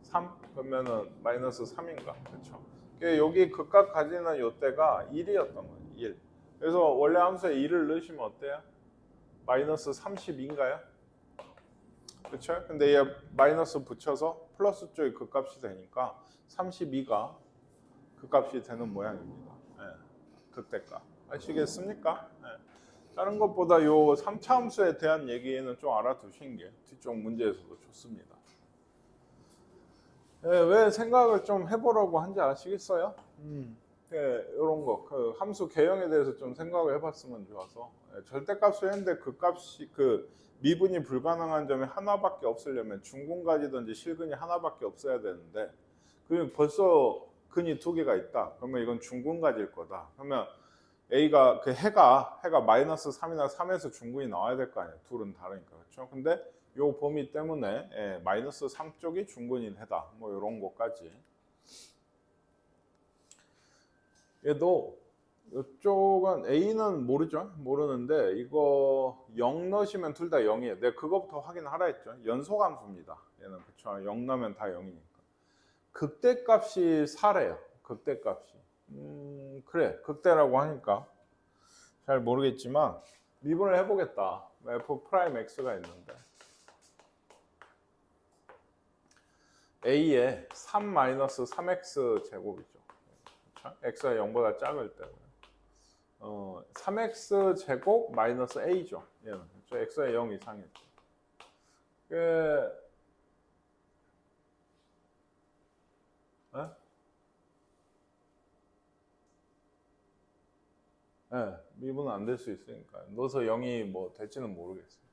3? 그러면은 마이너스 3인가? 그쵸? 여기 극값 가지는 요때가 1이었던 거예요. 1. 그래서 원래 함수에 1을 넣으시면 어때요? 마이너스 32인가요? 그쵸? 근데 얘 마이너스 붙여서 플러스 쪽이 극값이 되니까 32가 극값이 되는 모양입니다. 예, 극대값. 아시겠습니까? 예. 다른 것보다 요 3차 함수에 대한 얘기는 좀 알아두신 게 뒤쪽 문제에서도 좋습니다. 예, 왜 생각을 좀 해보라고 한지 아시겠어요? 예, 이런 거, 그 함수 개형에 대해서 좀 생각을 해봤으면 좋아서. 예, 절대값을 했는데 그 값이 미분이 불가능한 점이 하나밖에 없으려면 중근가지든지 실근이 하나밖에 없어야 되는데 그 벌써 근이 두 개가 있다. 그러면 이건 중근가지일 거다. 그러면 A가 해가 마이너스 3이나 3에서 중근이 나와야 될 거 아니에요. 둘은 다르니까. 그렇죠? 근데 요 범위 때문에 마이너스 3 쪽이 중근인 해다. 뭐 이런 것까지. 얘도 이쪽은 A는 모르죠? 모르는데 이거 0 넣으시면 둘 다 0이에요. 내가 그거부터 확인하라 했죠. 연소함수입니다. 얘는 그쵸? 0 넣으면 다 0이니까. 극대값이 4래요. 극대값이. 그래. 극대라고 하니까 잘 모르겠지만 미분을 해보겠다. f 프라임 x가 있는데 a에 3 마이너스 3x 제곱이죠. 그렇죠? x가 0보다 작을 때 3x 제곱 마이너스 a죠. 얘는 그렇죠? x가 0 이상이죠. 미분은 안 될 수 있으니까 넣어서 0이 뭐 될지는 모르겠어요.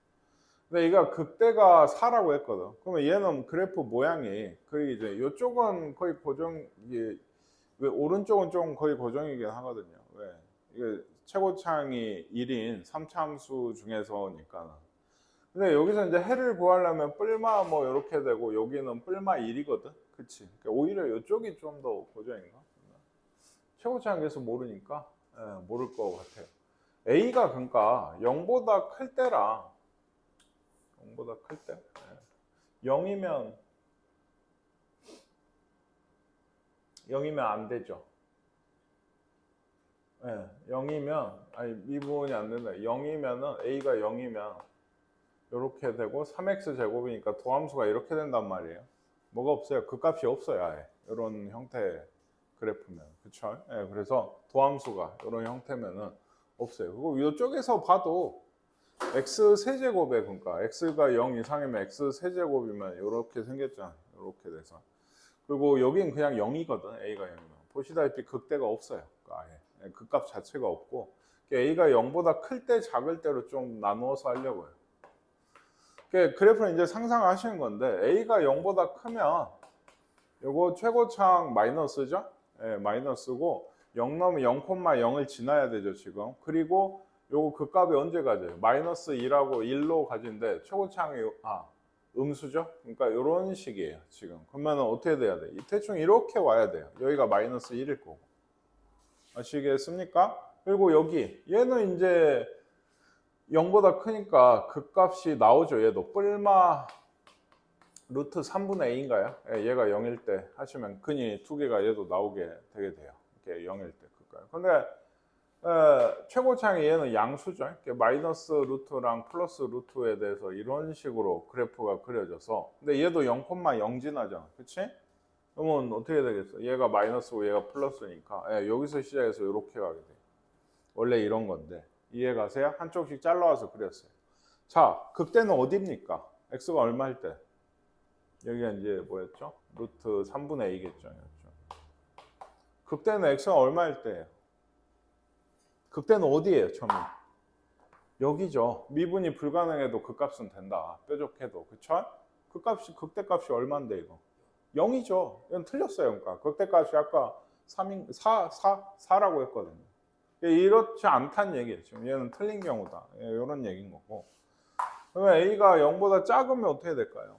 근데 얘가 극대가 4라고 했거든. 그러면 얘는 그래프 모양이 거의 이제 이쪽은 거의 고정, 왜 오른쪽은 좀 거의 고정이긴 하거든요. 왜? 이게 최고창이 1인 3차 함수 중에서니까. 근데 여기서 이제 해를 구하려면 뿔마 뭐 이렇게 되고 여기는 뿔마 1이거든. 그치? 그러니까 오히려 이쪽이 좀 더 고정인가? 최고창에서 모르니까 모를 것 같아요. A가 그러니까 0보다 클 때랑 0보다 클 때? 0이면 안 되죠. 0이면 아니 미분이 안 된다. 0이면은 A가 0이면 이렇게 되고 3x 제곱이니까 도함수가 이렇게 된단 말이에요. 뭐가 없어요? 그 값이 없어요. 아예. 이런 형태의 그래프면. 그쵸? 그래서 도함수가 이런 형태면은 없어요. 그리고 이쪽에서 봐도 x 세제곱에 그러니까 x가 0 이상이면 x 세제곱이면 이렇게 생겼잖아요. 이렇게 돼서. 그리고 여긴 그냥 0이거든. a가 0이면. 보시다시피 극대가 없어요. 그러니까 아예. 극값 자체가 없고 a가 0보다 클 때 작을 때로 좀 나누어서 하려고요. 그래프는 이제 상상하시는 건데 a가 0보다 크면 요거 최고창 마이너스죠? 마이너스고 0 넣으면 0,0을 지나야 되죠 지금. 그리고 요거 극값이 언제 가져요? 마이너스 2라고 1로 가진데 최고창이 음수죠? 그러니까 이런 식이에요 지금. 그러면 어떻게 돼야 돼? 대충 이렇게 와야 돼요. 여기가 마이너스 1일 거고. 아시겠습니까? 그리고 여기 얘는 이제 0보다 크니까 극값이 나오죠. 얘도 뿔마 루트 3분의 A인가요? 얘가 0일 때 하시면 근이 두 개가 얘도 나오게 되게 돼요. 이렇게 0일 때 극값. 근데 최고창이 얘는 양수죠. 마이너스 루트랑 플러스 루트에 대해서 이런 식으로 그래프가 그려져서 근데 얘도 0,0 지나잖아. 그치? 그러면 어떻게 되겠어? 얘가 마이너스고 얘가 플러스니까 여기서 시작해서 이렇게 가게 돼. 원래 이런 건데 이해 가세요? 한쪽씩 잘라와서 그렸어요. 자, 극대는 어디입니까? x가 얼마일 때? 여기가 이제 뭐였죠? 루트 3분의 a겠죠. 극대는 x가 얼마일 때예요? 극대는 어디예요? 처음에 여기죠. 미분이 불가능해도 극값은 된다. 뾰족해도. 그쵸? 극대값이 얼마인데 이거? 0이죠. 이건 틀렸어요. 그러니까 극대값이 아까 4라고 했거든요. 이렇지 않다는 얘기예요. 지금 얘는 틀린 경우다. 이런 얘기인 거고. 그러면 a가 0보다 작으면 어떻게 될까요?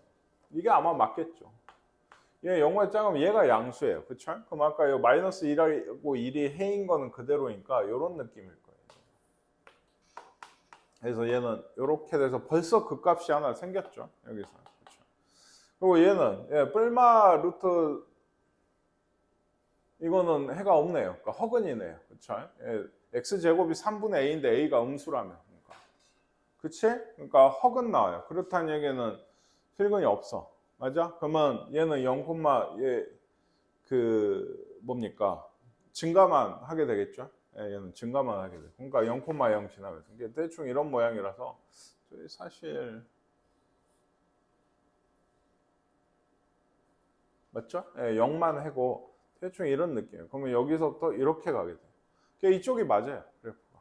이게 아마 맞겠죠. 얘 0보다 작으면 얘가 양수예요. 그쵸? 그럼 아까 요 마이너스 1하고 1이 해인 거는 그대로니까 요런 느낌일 거예요. 그래서 얘는 이렇게 돼서 벌써 그 값이 하나 생겼죠. 여기서. 그쵸? 그리고 얘는 뿔마 루트 이거는 해가 없네요. 그러니까 허근이네요. 그쵸? x제곱이 3분의 a인데 a가 음수라면. 그러니까. 그치? 그러니까 허근 나와요. 그렇다는 얘기는 필근이 없어. 맞아? 그러면 얘는 0, 얘 그 뭡니까? 증가만 하게 되겠죠? 얘는 증가만 하게 돼. 그러니까 0,0 지나면서 이게 대충 이런 모양이라서 사실 맞죠? 0만 하고 대충 이런 느낌이에요. 그러면 여기서부터 이렇게 가게 돼요. 그러니까 이쪽이 맞아요. 그래프가.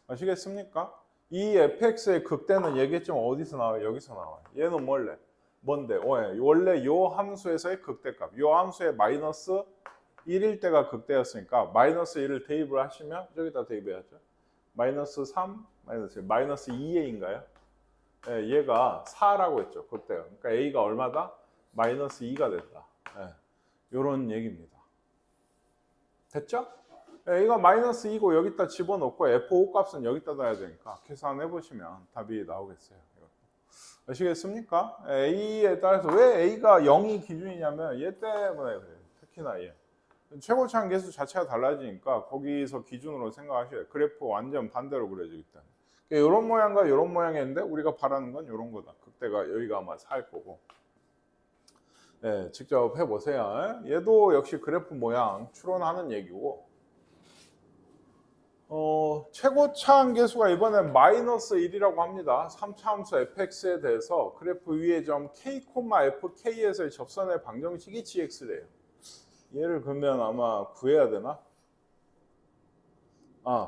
아시겠습니까? 이 fx의 극대는 얘기했지만 어디서 나와요? 여기서 나와요. 얘는 뭔데? 원래 요 함수에서의 극대값. 요 함수의 마이너스 1일 때가 극대였으니까 마이너스 1을 대입을 하시면 여기다 대입해야죠. 마이너스 3, 마이너스 2a인가요? 얘가 4라고 했죠. 극대가. 그러니까 a가 얼마다? 마이너스 2가 된다. 요런 얘기입니다. 됐죠? a가 마이너스 2고 여기다 집어넣고 f5 값은 여기다 놔야 되니까 계산해 보시면 답이 나오겠어요. 아시겠습니까? a에 따라서 왜 a가 0이 기준이냐면 얘 때문에 그래요. 특히나 얘. 최고차항 계수 자체가 달라지니까 거기서 기준으로 생각하셔야 돼요. 그래프 완전 반대로 그려지기 때문에. 이런 모양과 이런 모양인데 우리가 바라는 건 이런 거다. 극대가 여기가 아마 살 거고. 직접 해보세요. 얘도 역시 그래프 모양 추론하는 얘기고. 최고차항 계수가 이번엔 마이너스 1이라고 합니다. 3차 함수 fx에 대해서 그래프 위의 점 k, fk에서의 접선의 방정식이 gx래요. 얘를 그러면 아마 구해야 되나?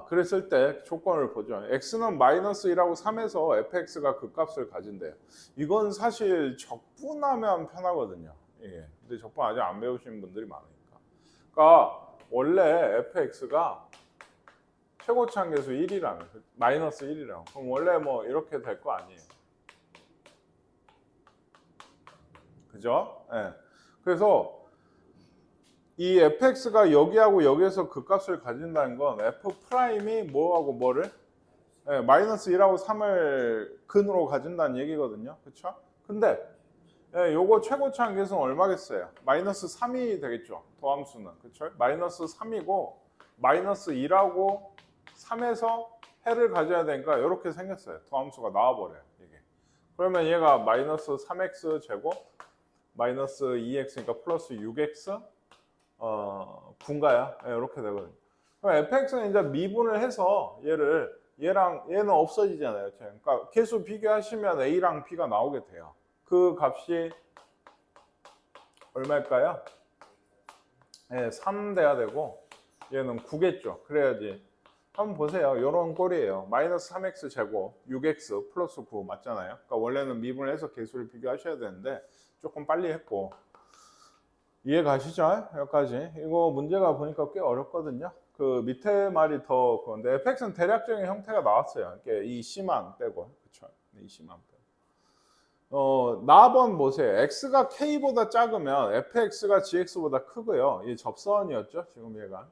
그랬을 때 조건을 보죠. x는 마이너스 1하고 3에서 fx가 그 값을 가진대요. 이건 사실 적분하면 편하거든요. 예. 근데 적분 아직 안 배우신 분들이 많으니까. 그러니까 원래 fx가 최고차항 계수 1이라면 마이너스 1이라면 그럼 원래 뭐 이렇게 될 거 아니에요. 그죠? 예. 그래서 이 fx가 여기하고 여기에서 그 값을 가진다는 건 f'이 뭐하고 뭐를 마이너스 1하고 3을 근으로 가진다는 얘기거든요. 그렇죠? 근데 요거 최고차항 계수는 얼마겠어요? 마이너스 3이 되겠죠. 도함수는. 그렇죠? 마이너스 3이고 마이너스 1하고 3에서 해를 가져야 되니까 이렇게 생겼어요. 도함수가 나와버려요. 이게. 그러면 얘가 마이너스 3x 제곱 마이너스 2x니까 플러스 6x 분가야. 이렇게 되거든요. 그럼 fx는 이제 미분을 해서 얘랑 얘는 없어지잖아요. 그러니까 계수 비교하시면 a랑 b가 나오게 돼요. 그 값이 얼마일까요? 3 돼야 되고 얘는 9겠죠. 그래야지. 한번 보세요. 이런 꼴이에요. 마이너스 3x 제곱 6x 플러스 9 맞잖아요. 그러니까 원래는 미분을 해서 계수를 비교하셔야 되는데 조금 빨리 했고 이해 가시죠? 여기까지. 이거 문제가 보니까 꽤 어렵거든요. 그 밑에 말이 더 그건데 fx는 대략적인 형태가 나왔어요. 이렇게 이 c만 빼고. 그쵸? 이 c만 빼고. 나번 보세요. x가 k보다 작으면 fx가 gx보다 크고요. 이 접선이었죠? 지금 얘가.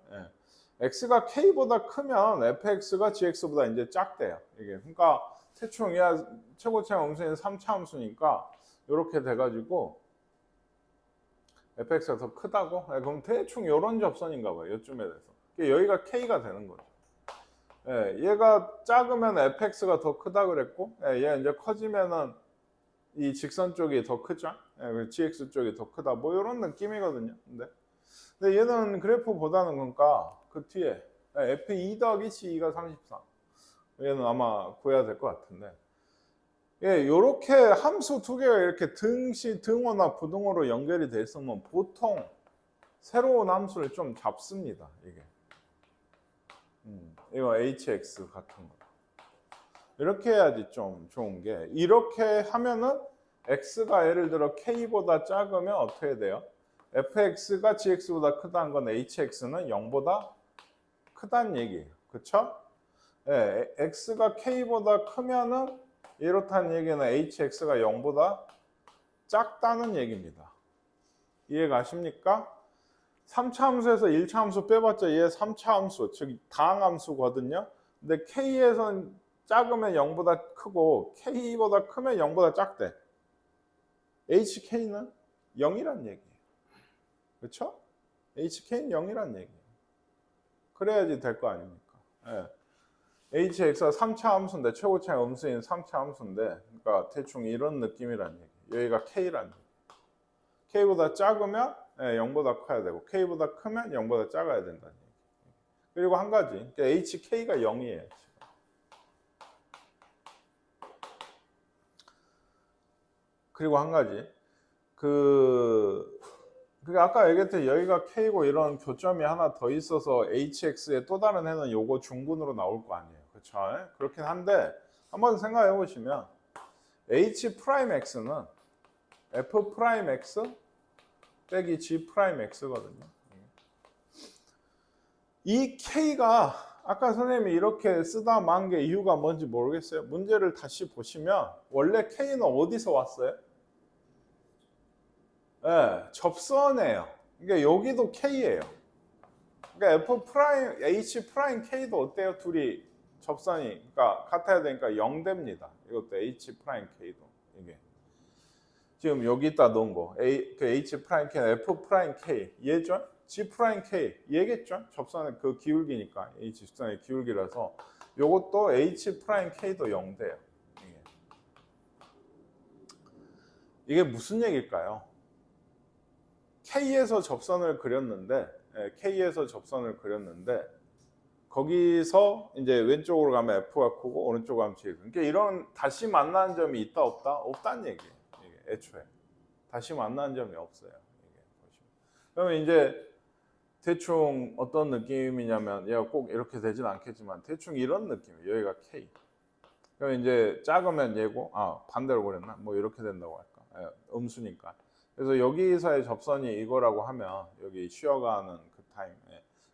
x가 k보다 크면 fx가 gx보다 이제 작대요. 이게. 그러니까 대충 최고차항 음수는 3차 함수니까 이렇게 돼가지고 fx가 더 크다고? 그럼 대충 이런 접선인가 봐요. 이쯤에 대해서. 여기가 k가 되는 거죠. 얘가 작으면 fx가 더 크다 그랬고, 얘 이제 커지면은 이 직선 쪽이 더 크죠. gx 쪽이 더 크다. 뭐 이런 느낌이거든요. 근데 얘는 그래프보다는 그러니까 그 뒤에 f2 더하기 c2가 33. 얘는 아마 구해야 될 것 같은데. 요렇게 함수 두 개가 이렇게 등호나 부등호로 연결이 돼 있으면 보통 새로운 함수를 좀 잡습니다. 이게. 이거 hx 같은 거. 이렇게 해야지 좀 좋은 게 이렇게 하면은 x가 예를 들어 k보다 작으면 어떻게 돼요? fx가 gx보다 크다는 건 hx는 0보다 크다는 얘기예요. 그쵸? x가 k보다 크면은 이렇다는 얘기는 hx가 0보다 작다는 얘기입니다. 이해 가십니까? 3차 함수에서 1차 함수 빼봤자 얘 3차 함수, 즉 다항함수거든요. 근데 K에선 작으면 0보다 크고 K보다 크면 0보다 작대. HK는 0이란 얘기예요. 그렇죠? HK는 0이란 얘기예요. 그래야지 될 거 아닙니까? 예. HX가 3차 함수인데 최고차의 음수인 3차 함수인데 그러니까 대충 이런 느낌이란 얘기예요. 여기가 K란 얘기예요. K보다 작으면 0보다 커야 되고 K보다 크면 0보다 작아야 된다는 얘기. 그리고 한 가지, 그러니까 HK가 0이에요. 그리고 한 가지, 그러니까 아까 얘기했듯이 여기가 K고 이런 교점이 하나 더 있어서 HX의 또 다른 해는 요거 중군으로 나올 거 아니에요. 그렇죠? 그렇긴 한데 한번 생각해 보시면 H'X는 F'X 빼기 G'X거든요. 이 K가 아까 선생님이 이렇게 쓰다 만 게 이유가 뭔지 모르겠어요. 문제를 다시 보시면 원래 K는 어디서 왔어요? 네, 접선이에요. 그러니까 여기도 K예요. 그러니까 H'K도 어때요? 둘이 접선이 그러니까 같아야 되니까 0됩니다. 이것도 H'K도 이게 지금 여기다 놓은 거 그 H'K는 F'K 얘죠? G'K 얘겠죠? 접선의 그 기울기니까 H접선의 기울기라서 요것도 H'K도 0 돼요. 이게 무슨 얘기일까요? K에서 접선을 그렸는데 거기서 이제 왼쪽으로 가면 F가 크고 오른쪽으로 가면 G가 크고 그러니까 이런 다시 만나는 점이 있다 없다? 없다는 얘기예요. 이게 애초에 다시 만나는 점이 없어요. 그러면 이제 대충 어떤 느낌이냐면 얘가 꼭 이렇게 되진 않겠지만 대충 이런 느낌이에요. 여기가 K. 그럼 이제 작으면 얘고 반대로 그랬나? 뭐 이렇게 된다고 할까? 음수니까. 그래서 여기서의 접선이 이거라고 하면 여기 쉬어가는 그 타임.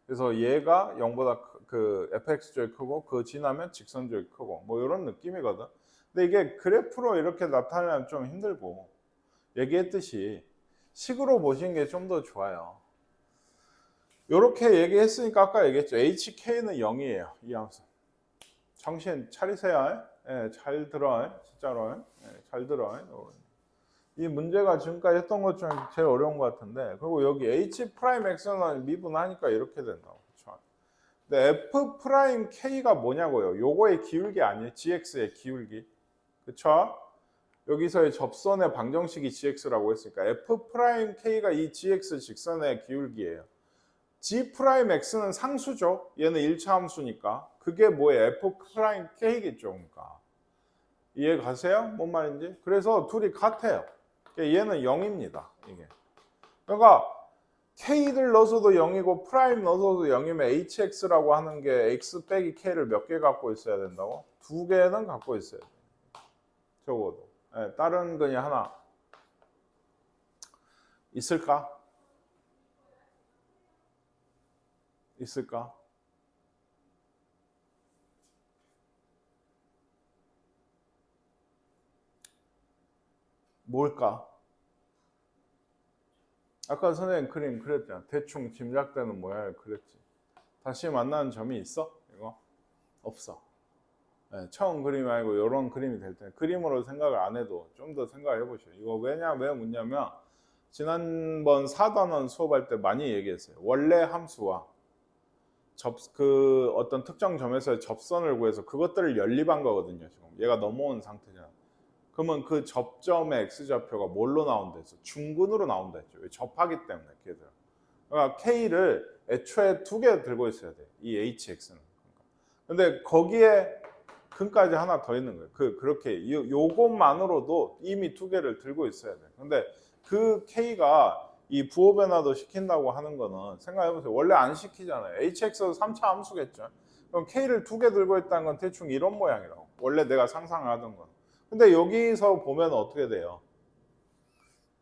그래서 얘가 0보다 그 fx 쪽이 크고 그 지나면 직선 쪽이 크고 뭐 이런 느낌이거든. 근데 이게 그래프로 이렇게 나타내면 좀 힘들고 얘기했듯이 식으로 보시는 게 좀 더 좋아요. 이렇게 얘기했으니까 아까 얘기했죠. HK는 0이에요. 이 함수. 정신 차리세요. 잘 들어. 진짜로. 잘 들어. 이 문제가 지금까지 했던 것 중에 제일 어려운 것 같은데 그리고 여기 H'X는 미분하니까 이렇게 된다고. 그렇죠? 근데 F'K가 뭐냐고요? 요거의 기울기 아니에요? GX의 기울기. 그쵸? 여기서의 접선의 방정식이 GX라고 했으니까 F'K가 이 GX 직선의 기울기예요. G'X는 상수죠. 얘는 1차 함수니까. 그게 뭐예요? F'K겠죠. 그러니까. 이해 가세요? 뭔 말인지? 그래서 둘이 같아요. 얘는 0입니다. 이게. 그러니까 K를 넣어서도 0이고 프라임 넣어서도 0이면 HX라고 하는 게 X 빼기 K를 몇 개 갖고 있어야 된다고? 2개는 갖고 있어야 돼요. 적어도. 다른 그냥 하나 있을까? 있을까? 뭘까? 아까 선생님 그림 그렸잖아. 대충 짐작되는 모양을 그렸지. 다시 만나는 점이 있어? 이거? 없어. 처음 그림이 아니고 이런 그림이 될 때 그림으로 생각을 안 해도 좀 더 생각을 해보시오. 이거 왜 묻냐면 지난번 4단원 수업할 때 많이 얘기했어요. 원래 함수와 그 어떤 특정 점에서의 접선을 구해서 그것들을 연립한 거거든요. 지금 얘가 넘어온 상태잖아. 그러면 그 접점의 x좌표가 뭘로 나온다 했어? 중근으로 나온다 했죠. 왜? 접하기 때문에 걔들. 그러니까 k를 애초에 2개 들고 있어야 돼. 이 hx는. 근데 거기에 근까지 하나 더 있는 거예요. 그렇게 요것만으로도 이미 2개를 들고 있어야 돼. 근데 그 k가 이 부호 변화도 시킨다고 하는 거는 생각해보세요. 원래 안 시키잖아요. hx도 3차 함수겠죠. 그럼 k를 2개 들고 있다는 건 대충 이런 모양이라고. 원래 내가 상상하던 건. 근데 여기서 보면 어떻게 돼요?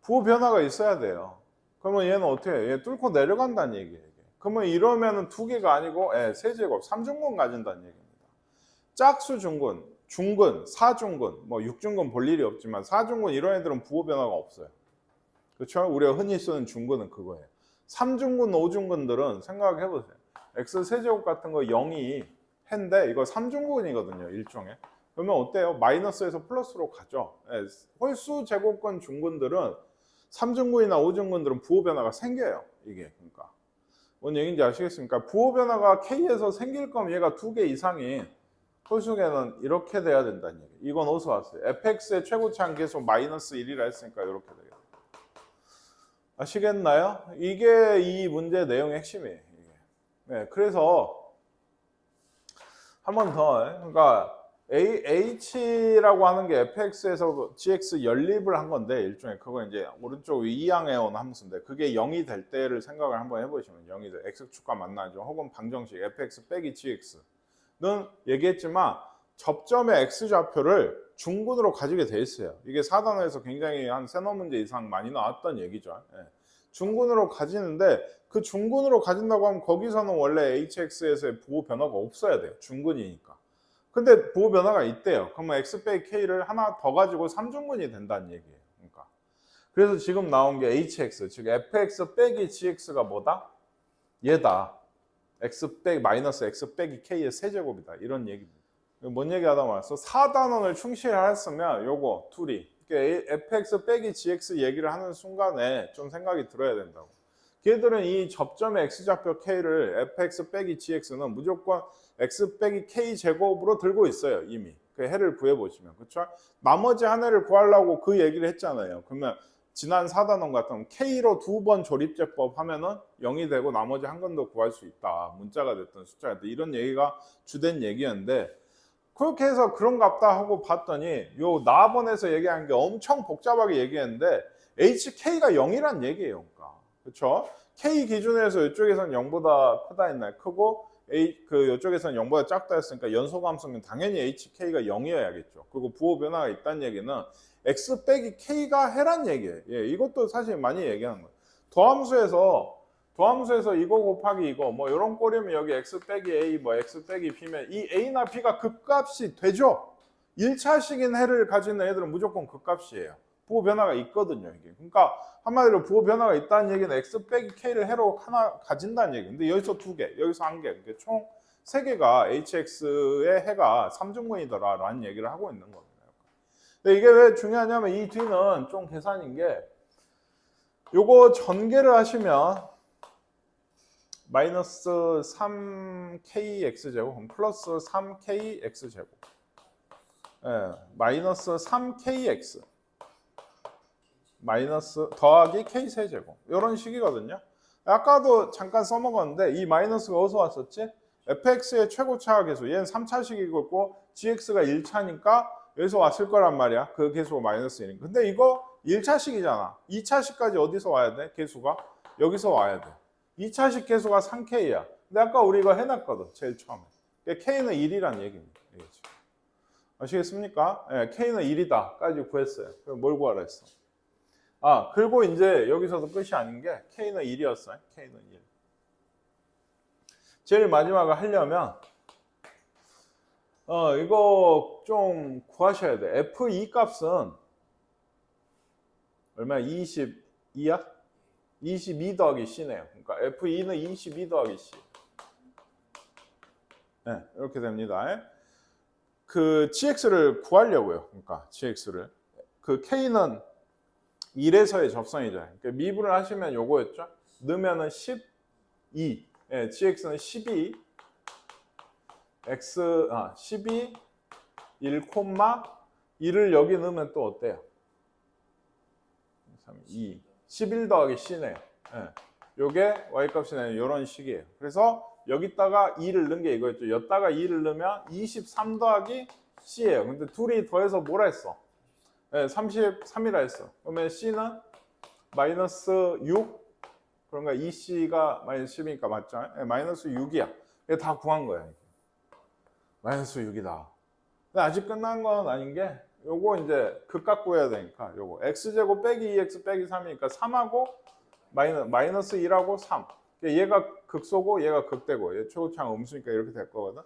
부호 변화가 있어야 돼요. 그러면 얘는 어떻게 해요? 얘 뚫고 내려간다는 얘기예요. 그러면 이러면은 2개가 아니고 세제곱, 3중근 가진다는 얘기입니다. 짝수 중근, 중근, 사중근, 뭐 6중근 볼 일이 없지만 4중근 이런 애들은 부호 변화가 없어요. 그렇죠? 우리가 흔히 쓰는 중근은 그거예요. 3중근, 5중근들은 생각해 보세요. x 세제곱 같은 거 0이 해인데 이거 3중근이거든요. 일종의. 그러면 어때요? 마이너스에서 플러스로 가죠. 예, 홀수 제곱근 중근들은 3중근이나 5중근들은 부호 변화가 생겨요. 이게 그러니까 뭔 얘기인지 아시겠습니까? 부호 변화가 k에서 생길 거면 얘가 2개 이상인 홀수계는 이렇게 돼야 된다는 얘기. 이건 어디서 왔어요? fx의 최고차항 계속 마이너스 1이라 했으니까 이렇게 되겠다. 아시겠나요? 이게 이 문제 내용의 핵심이에요. 이게. 네, 그래서 한 번 더, 그러니까 h라고 하는 게 fx에서 gx 연립을 한 건데 일종의 그거 이제 오른쪽 이항에 오는 함수인데 그게 0이 될 때를 생각을 한번 해보시면 0이 돼 x축과 만나죠. 혹은 방정식 fx 빼기 gx는 얘기했지만 접점의 x좌표를 중근으로 가지게 돼 있어요. 이게 4단원에서 굉장히 한 3문제 이상 많이 나왔던 얘기죠. 예. 중근으로 가지는데 그 중근으로 가진다고 하면 거기서는 원래 hx에서의 부호 변화가 없어야 돼요. 중근이니까. 근데 부호 변화가 있대요. 그러면 x 빼기 k를 하나 더 가지고 3중근이 된다는 얘기예요. 그러니까. 그래서 지금 나온 게 hx, 즉 fx 빼기 gx가 뭐다? 얘다. x 빼기 마이너스 x 빼기 k의 세제곱이다. 이런 얘기입니다. 뭔 얘기하다 말았어? 4단원을 충실했으면 요거 둘이 fx 빼기 gx 얘기를 하는 순간에 좀 생각이 들어야 된다고. 걔들은 이 접점의 x좌표 k를 fx 빼기 gx는 무조건 x 빼기 k 제곱으로 들고 있어요. 이미 그 해를 구해보시면. 그렇죠? 나머지 한 해를 구하려고 그 얘기를 했잖아요. 그러면 지난 4단원 같은 k로 2번 조립제법 하면은 0이 되고 나머지 한 건 더 구할 수 있다. 문자가 됐든 숫자가 됐든 이런 얘기가 주된 얘기였는데 그렇게 해서 그런갑다 하고 봤더니 요 나번에서 얘기한 게 엄청 복잡하게 얘기했는데 HK가 0이란 얘기예요. 그러니까. 그렇죠? K 기준에서 이쪽에서는 0보다 크다 했나요? 크고 이쪽에서는 0보다 작다 했으니까 연소감수면 당연히 HK가 0이어야겠죠. 그리고 부호 변화가 있다는 얘기는 X 빼기 K가 해란 얘기예요. 예, 이것도 사실 많이 얘기하는 거예요. 도함수에서 이거 곱하기 이거 뭐 이런 꼴이면 여기 x 빼기 a 뭐 x 빼기 b면 이 a나 b가 극값이 되죠. 1차식인 해를 가지는 애들은 무조건 극값이에요. 부호 변화가 있거든요. 이게. 그러니까 한마디로 부호 변화가 있다는 얘기는 x 빼기 k를 해로 하나 가진다는 얘기예요. 근데 여기서 2개, 여기서 1개, 그러니까 총 3개가 hx의 해가 3중근이더라 라는 얘기를 하고 있는 겁니다. 근데 이게 왜 중요하냐면 이 뒤는 좀 계산인 게 요거 전개를 하시면 마이너스 3kx제곱 플러스 3kx제곱 예, 마이너스 3kx 마이너스 더하기 k세제곱 이런 식이거든요. 아까도 잠깐 써먹었는데 이 마이너스가 어디서 왔었지? fx의 최고차 계수 얘는 3차식이고 gx가 1차니까 여기서 왔을 거란 말이야. 그 계수가 마이너스 1이니까. 근데 이거 1차식이잖아. 2차식까지 어디서 와야 돼? 계수가? 여기서 와야 돼. 2차식 계수가 3K야. 근데 아까 우리 이거 해놨거든. 제일 처음에. K는 1이란 얘기입니다. 아시겠습니까? 네, K는 1이다. 까지 구했어요. 그럼 뭘 구하라 했어? 아, 그리고 이제 여기서도 끝이 아닌 게 K는 1이었어요. K는 1. 제일 마지막에 하려면 이거 좀 구하셔야 돼. F2 값은 얼마야? 22야? 22 더하기 C네요. 그러니까 F2는 22 더하기 C. 네, 이렇게 됩니다. 그 GX를 구하려고요. 그러니까 GX를. 그 K는 1에서의 접선이잖아요. 그러니까 미분을 하시면 요거였죠. 넣으면은 12. 예, GX는 12. 12 1, 1을 여기 넣으면 또 어때요? 2. 11 더하기 C네요. 예. 요게 Y값이네요. 이런 식이에요. 그래서 여기다가 2를 넣은 게 이거였죠. 여기다가 2를 넣으면 23 더하기 C예요. 근데 둘이 더해서 뭐라 했어? 예, 33이라 했어. 그러면 C는 마이너스 6. 그런가 2C가 마이너스 10이니까 맞죠? 예, 마이너스 6이야. 이게 다 구한 거야. 마이너스 6이다. 근데 아직 끝난 건 아닌 게 요거 이제 극값 구해야 되니까 요거 x제곱 빼기 2x 빼기 3이니까 3하고 마이너스 1하고 3. 얘가 극소고 얘가 극대고 얘 최고차항 음수니까 이렇게 될 거거든.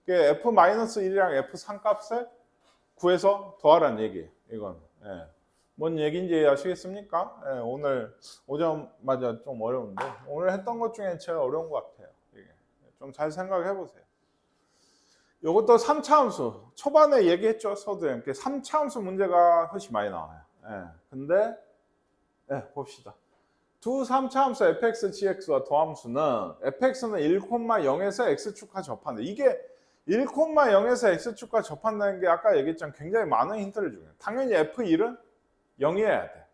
f-1이랑 f3 값을 구해서 더하라는 얘기예요. 이건. 예. 뭔 얘기인지 아시겠습니까? 예, 오늘 오자마자 좀 어려운데 오늘 했던 것 중에 제일 어려운 것 같아요. 좀 잘 생각해 보세요. 이것도 3차 함수. 초반에 얘기했죠, 서두에. 3차 함수 문제가 훨씬 많이 나와요. 예, 근데 봅시다. 두 3차 함수 fx, gx와 도함수는 fx는 1,0에서 x축과 접한다. 이게 1,0에서 x축과 접한다는 게 아까 얘기했지만 굉장히 많은 힌트를 줘요. 당연히 f1은 0이어야 돼.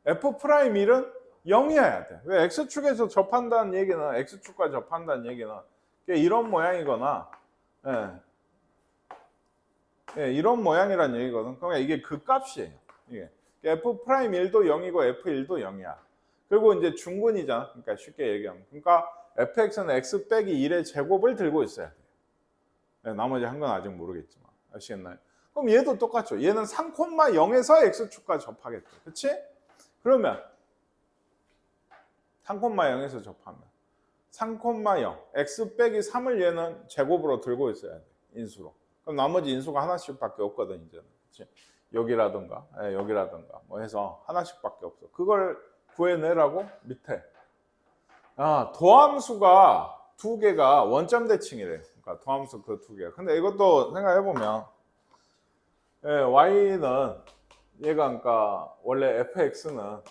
f'1은 0이어야 돼. 왜 x축에서 접한다는 얘기는 x축과 접한다는 얘기는 이런 모양이거나 이런 모양이란 얘기거든. 그러니까 이게 그 값이에요. 이게 f'1도 0이고 f1도 0이야. 그리고 이제 중근이잖아. 그러니까 쉽게 얘기하면. 그러니까 fx는 x 빼기 1의 제곱을 들고 있어야 돼. 나머지 한 건 아직 모르겠지만. 아시겠나요? 그럼 얘도 똑같죠. 얘는 3,0에서 x축과 접하겠죠. 그치? 그러면 3,0에서 접하면 3,0 x 빼기 3을 얘는 제곱으로 들고 있어야 돼. 인수로. 그럼 나머지 인수가 하나씩밖에 없거든 이제는. 그치? 여기라든가 여기라든가 뭐 해서 하나씩밖에 없어. 그걸 구해내라고 밑에. 도함수가 두 개가 원점 대칭이래. 그러니까 도함수 그 두 개. 근데 이것도 생각해 보면 y는 얘가 그러니까 원래 fx는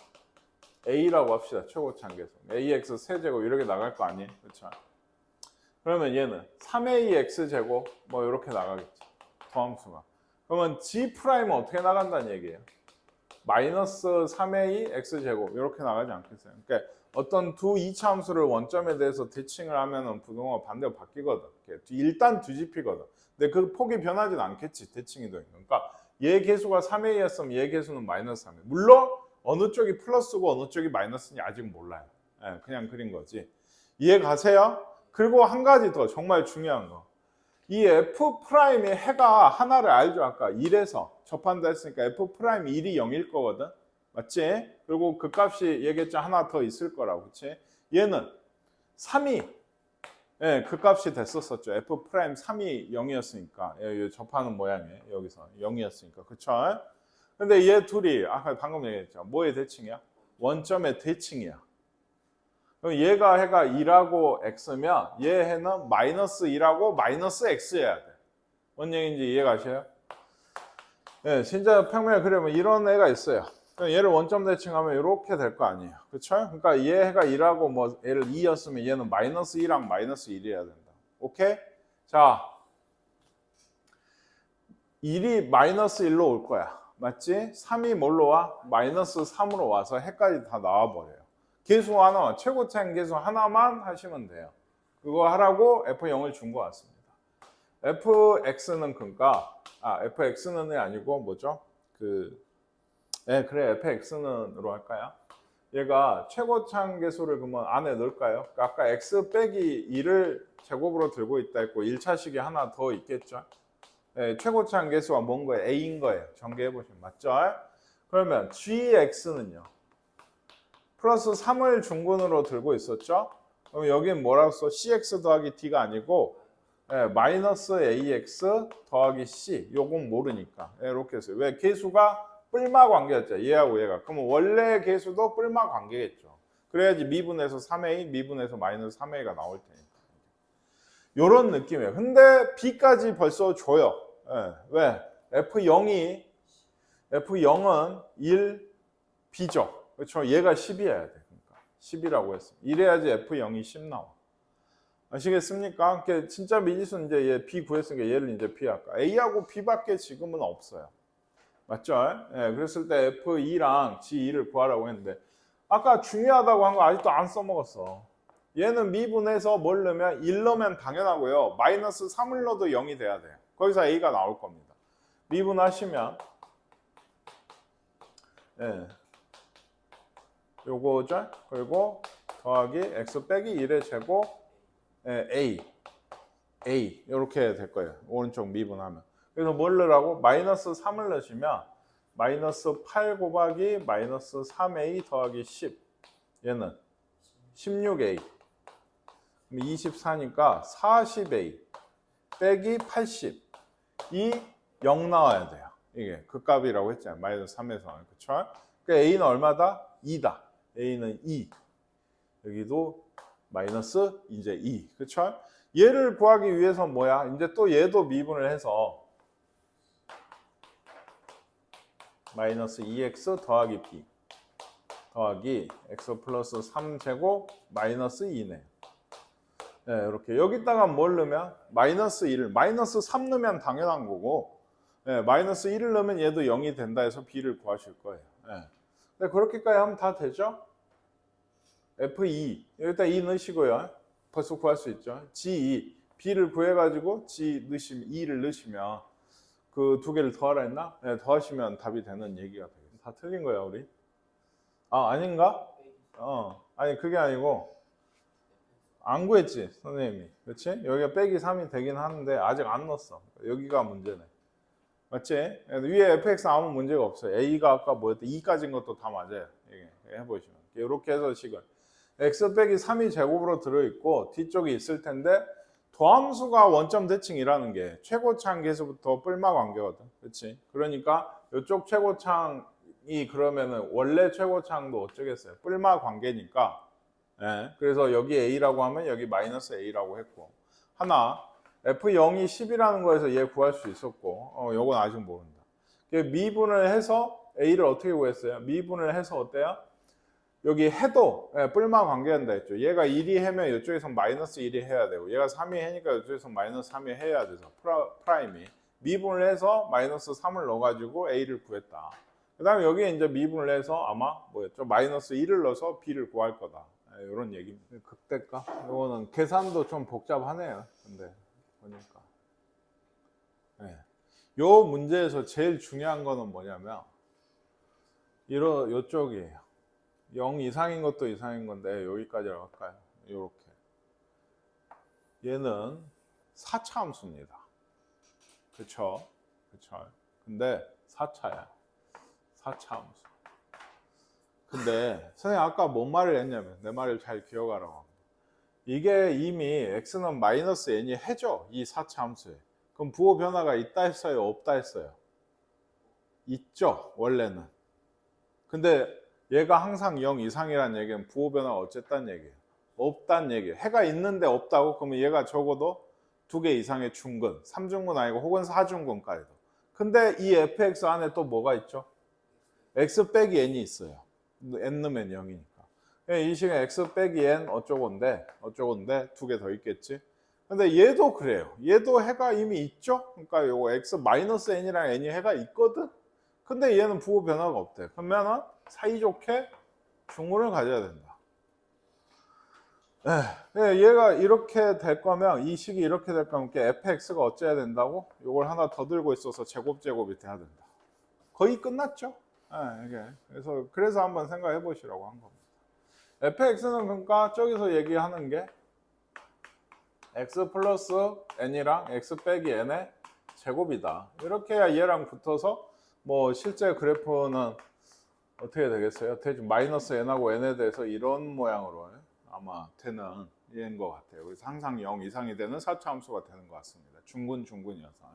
a라고 합시다. 최고차계수. ax 세제곱 이렇게 나갈 거 아니에요? 그렇죠? 그러면 얘는 3ax 제곱 뭐 이렇게 나가겠지. 도함수가. 그러면 g'은 어떻게 나간다는 얘기예요? 마이너스 3a x제곱 이렇게 나가지 않겠어요? 그러니까 어떤 두 이차 함수를 원점에 대해서 대칭을 하면은 부동호가 반대로 바뀌거든. 일단 뒤집히거든. 근데 그 폭이 변하진 않겠지. 대칭이 되니까. 그러니까 얘 개수가 3a였으면 얘 개수는 마이너스 3a. 물론 어느 쪽이 플러스고 어느 쪽이 마이너스인지 아직 몰라요. 그냥 그린 거지. 이해 가세요? 그리고 한 가지 더 정말 중요한 거. 이 F'의 해가 하나를 알죠. 아까 1에서 접한다 했으니까 F'1이 0일 거거든. 맞지? 그리고 그 값이 얘기했죠. 하나 더 있을 거라고. 그치? 얘는 3이 그 값이 됐었었죠. F'3이 0이었으니까 접하는 모양이에요. 여기서 0이었으니까. 그쵸? 근데 얘 둘이 아까 방금 얘기했죠. 뭐의 대칭이야? 원점의 대칭이야. 그럼 얘가 해가 2라고 x면 얘 해는 마이너스 2라고 마이너스 x여야 돼. 뭔 얘기인지 이해가셔요? 진짜 평면을 그리면 이런 애가 있어요. 그럼 얘를 원점 대칭하면 이렇게 될 거 아니에요. 그렇죠? 그러니까 얘 해가 2라고 뭐 얘를 2였으면 얘는 마이너스 2랑 마이너스 1이어야 된다. 오케이? 자, 1이 마이너스 1로 올 거야. 맞지? 3이 뭘로 와? 마이너스 3으로 와서 해까지 다 나와버려요. 계수 하나, 최고차인 계수 하나만 하시면 돼요. 그거 하라고 F0을 준 것 같습니다. fx는 그러니까 fx는이 아니고 뭐죠? 그래 fx는으로 할까요? 얘가 최고차인 계수를 그러면 안에 넣을까요? 그러니까 아까 x 빼기 2를 제곱으로 들고 있다 했고 1차식이 하나 더 있겠죠? 최고차인 계수가 뭔 거예요? a인 거예요. 전개해 보시면 맞죠? 그러면 gx는요. 플러스 3을 중근으로 들고 있었죠? 그럼 여기는 뭐라고 써? cx 더하기 d가 아니고 마이너스 ax 더하기 c. 요건 모르니까 이렇게 했어요. 왜? 계수가 뿔마 관계였죠. 얘하고 얘가. 그러면 원래 계수도 뿔마 관계겠죠. 그래야지 미분에서 3a, 미분에서 마이너스 3a가 나올 테니까. 요런 느낌이에요. 근데 b까지 벌써 줘요. 왜? F0은 1, b죠. 그렇죠? 얘가 10이어야 돼. 그러니까 10이라고 했어. 이래야지 F0이 10 나와. 아시겠습니까? 진짜 미지수 이제 얘 B 구했으니까 얘를 이제 B 할까. A하고 B밖에 지금은 없어요. 맞죠? 그랬을 때 F2랑 G2를 구하라고 했는데 아까 중요하다고 한 거 아직도 안 써먹었어. 얘는 미분해서 뭘 넣으면 1 넣으면 당연하고요. 마이너스 3을 넣어도 0이 돼야 돼요. 거기서 A가 나올 겁니다. 미분하시면 요거죠. 그리고 더하기 x 빼기 1의 제곱 a 이렇게 될 거예요. 오른쪽 미분하면. 그래서 뭘 넣으라고? 마이너스 3을 넣으시면 마이너스 8 곱하기 마이너스 3a 더하기 10 얘는 16a 24니까 40a 빼기 80 이 0 나와야 돼요. 이게 극값이라고 했잖아요. 마이너스 3에서. 그쵸? 그러니까 A는 얼마다? 2다. A는 2. 여기도 마이너스 이제 2. 그쵸? 얘를 구하기 위해서 뭐야? 이제 또 얘도 미분을 해서 마이너스 2x 더하기 b 더하기 x 플러스 3제곱 마이너스 2네. 네, 이렇게 여기다가 뭘 넣으면 마이너스 1을 마이너스 3 넣으면 당연한 거고, 네, 마이너스 1을 넣으면 얘도 0이 된다 해서 b를 구하실 거예요. 네. 근데 그렇게까지 하면 다 되죠? F2 여기다 2 넣으시고요. 벌써 구할 수 있죠. G2 b를 구해가지고 G 넣으시면 2를 넣으시면 그 두 개를 더하라 했나? 네, 더하시면 답이 되는 얘기가 되겠습니다. 다 틀린 거야 우리? 아 아닌가? 아니 그게 아니고 안 구했지 선생님이. 그렇지? 여기가 빼기 3이 되긴 하는데 아직 안 넣었어. 여기가 문제네. 맞지? 위에 fx 아무 문제가 없어요. a가 아까 뭐였대? 2까지인 것도 다 맞아요. 이게 해보시면 이렇게 해서 식은 x 빼기 3이 제곱으로 들어있고 뒤쪽이 있을 텐데 도함수가 원점 대칭이라는 게 최고창 계수부터 뿔마 관계거든. 그렇지? 그러니까 이쪽 최고창이 그러면은 원래 최고창도 어쩌겠어요? 뿔마 관계니까. 예, 그래서 여기 a라고 하면 여기 마이너스 a라고 했고, 하나 f0이 10이라는 거에서 얘 구할 수 있었고, 요건 아직 모른다. 미분을 해서 a를 어떻게 구했어요? 미분을 해서 어때요? 여기 해도 뿔마 관계한다 했죠. 얘가 1이 해면 이쪽에서 마이너스 1이 해야 되고, 얘가 3이 해니까 이쪽에서 마이너스 3이 해야 돼서 프라임이 미분을 해서 마이너스 3을 넣어가지고 a를 구했다. 그 다음에 여기에 이제 미분을 해서 아마 뭐였죠? 마이너스 1을 넣어서 b를 구할 거다. 이런 얘기입니다. 극대값? 이거는 계산도 좀 복잡하네요. 근데 보니까 요 문제에서 제일 중요한 거는 뭐냐면 요쪽이에요. 0 이상인 것도 이상인 건데 여기까지라고 할까요? 요렇게 얘는 4차 함수입니다. 그쵸? 근데 4차야. 4차 함수. 근데 선생님 아까 뭔 말을 했냐면, 내 말을 잘 기억하라고 합니다. 이게 이미 x는 마이너스 n이 해죠. 이 4차 함수에. 그럼 부호 변화가 있다 했어요? 없다 했어요? 있죠. 원래는. 근데 얘가 항상 0 이상이라는 얘기는 부호 변화가 어쨌다는 얘기예요? 없다는 얘기예요. 해가 있는데 없다고? 그러면 얘가 적어도 2개 이상의 중근, 3중근 아니고 혹은 4중근까지도. 근데 이 fx 안에 또 뭐가 있죠? x 빼기 n이 있어요. n 넣으면 0이니까. 이 식은 x 빼기 n 어쩌고인데 2개 더 있겠지. 근데 얘도 그래요. 얘도 해가 이미 있죠. 그러니까 요거 x 마이너스 n이랑 n이 해가 있거든. 근데 얘는 부호 변화가 없대. 그러면은 사이좋게 중근을 가져야 된다. 얘가 이렇게 될 거면, 이 식이 이렇게 될 거면 fx가 어째야 된다고? 요걸 하나 더 들고 있어서 제곱이 돼야 된다. 거의 끝났죠. 이게. 그래서 한번 생각해 보시라고 한 겁니다. fx는 그러니까 저기서 얘기하는 게 x 플러스 n이랑 x 빼기 n의 제곱이다. 이렇게 해야 얘랑 붙어서 뭐 실제 그래프는 어떻게 되겠어요? 마이너스 n하고 n에 대해서 이런 모양으로 아마 되는 얘인 것 같아요. 그래서 항상 0 이상이 되는 4차 함수가 되는 것 같습니다. 중근이어서.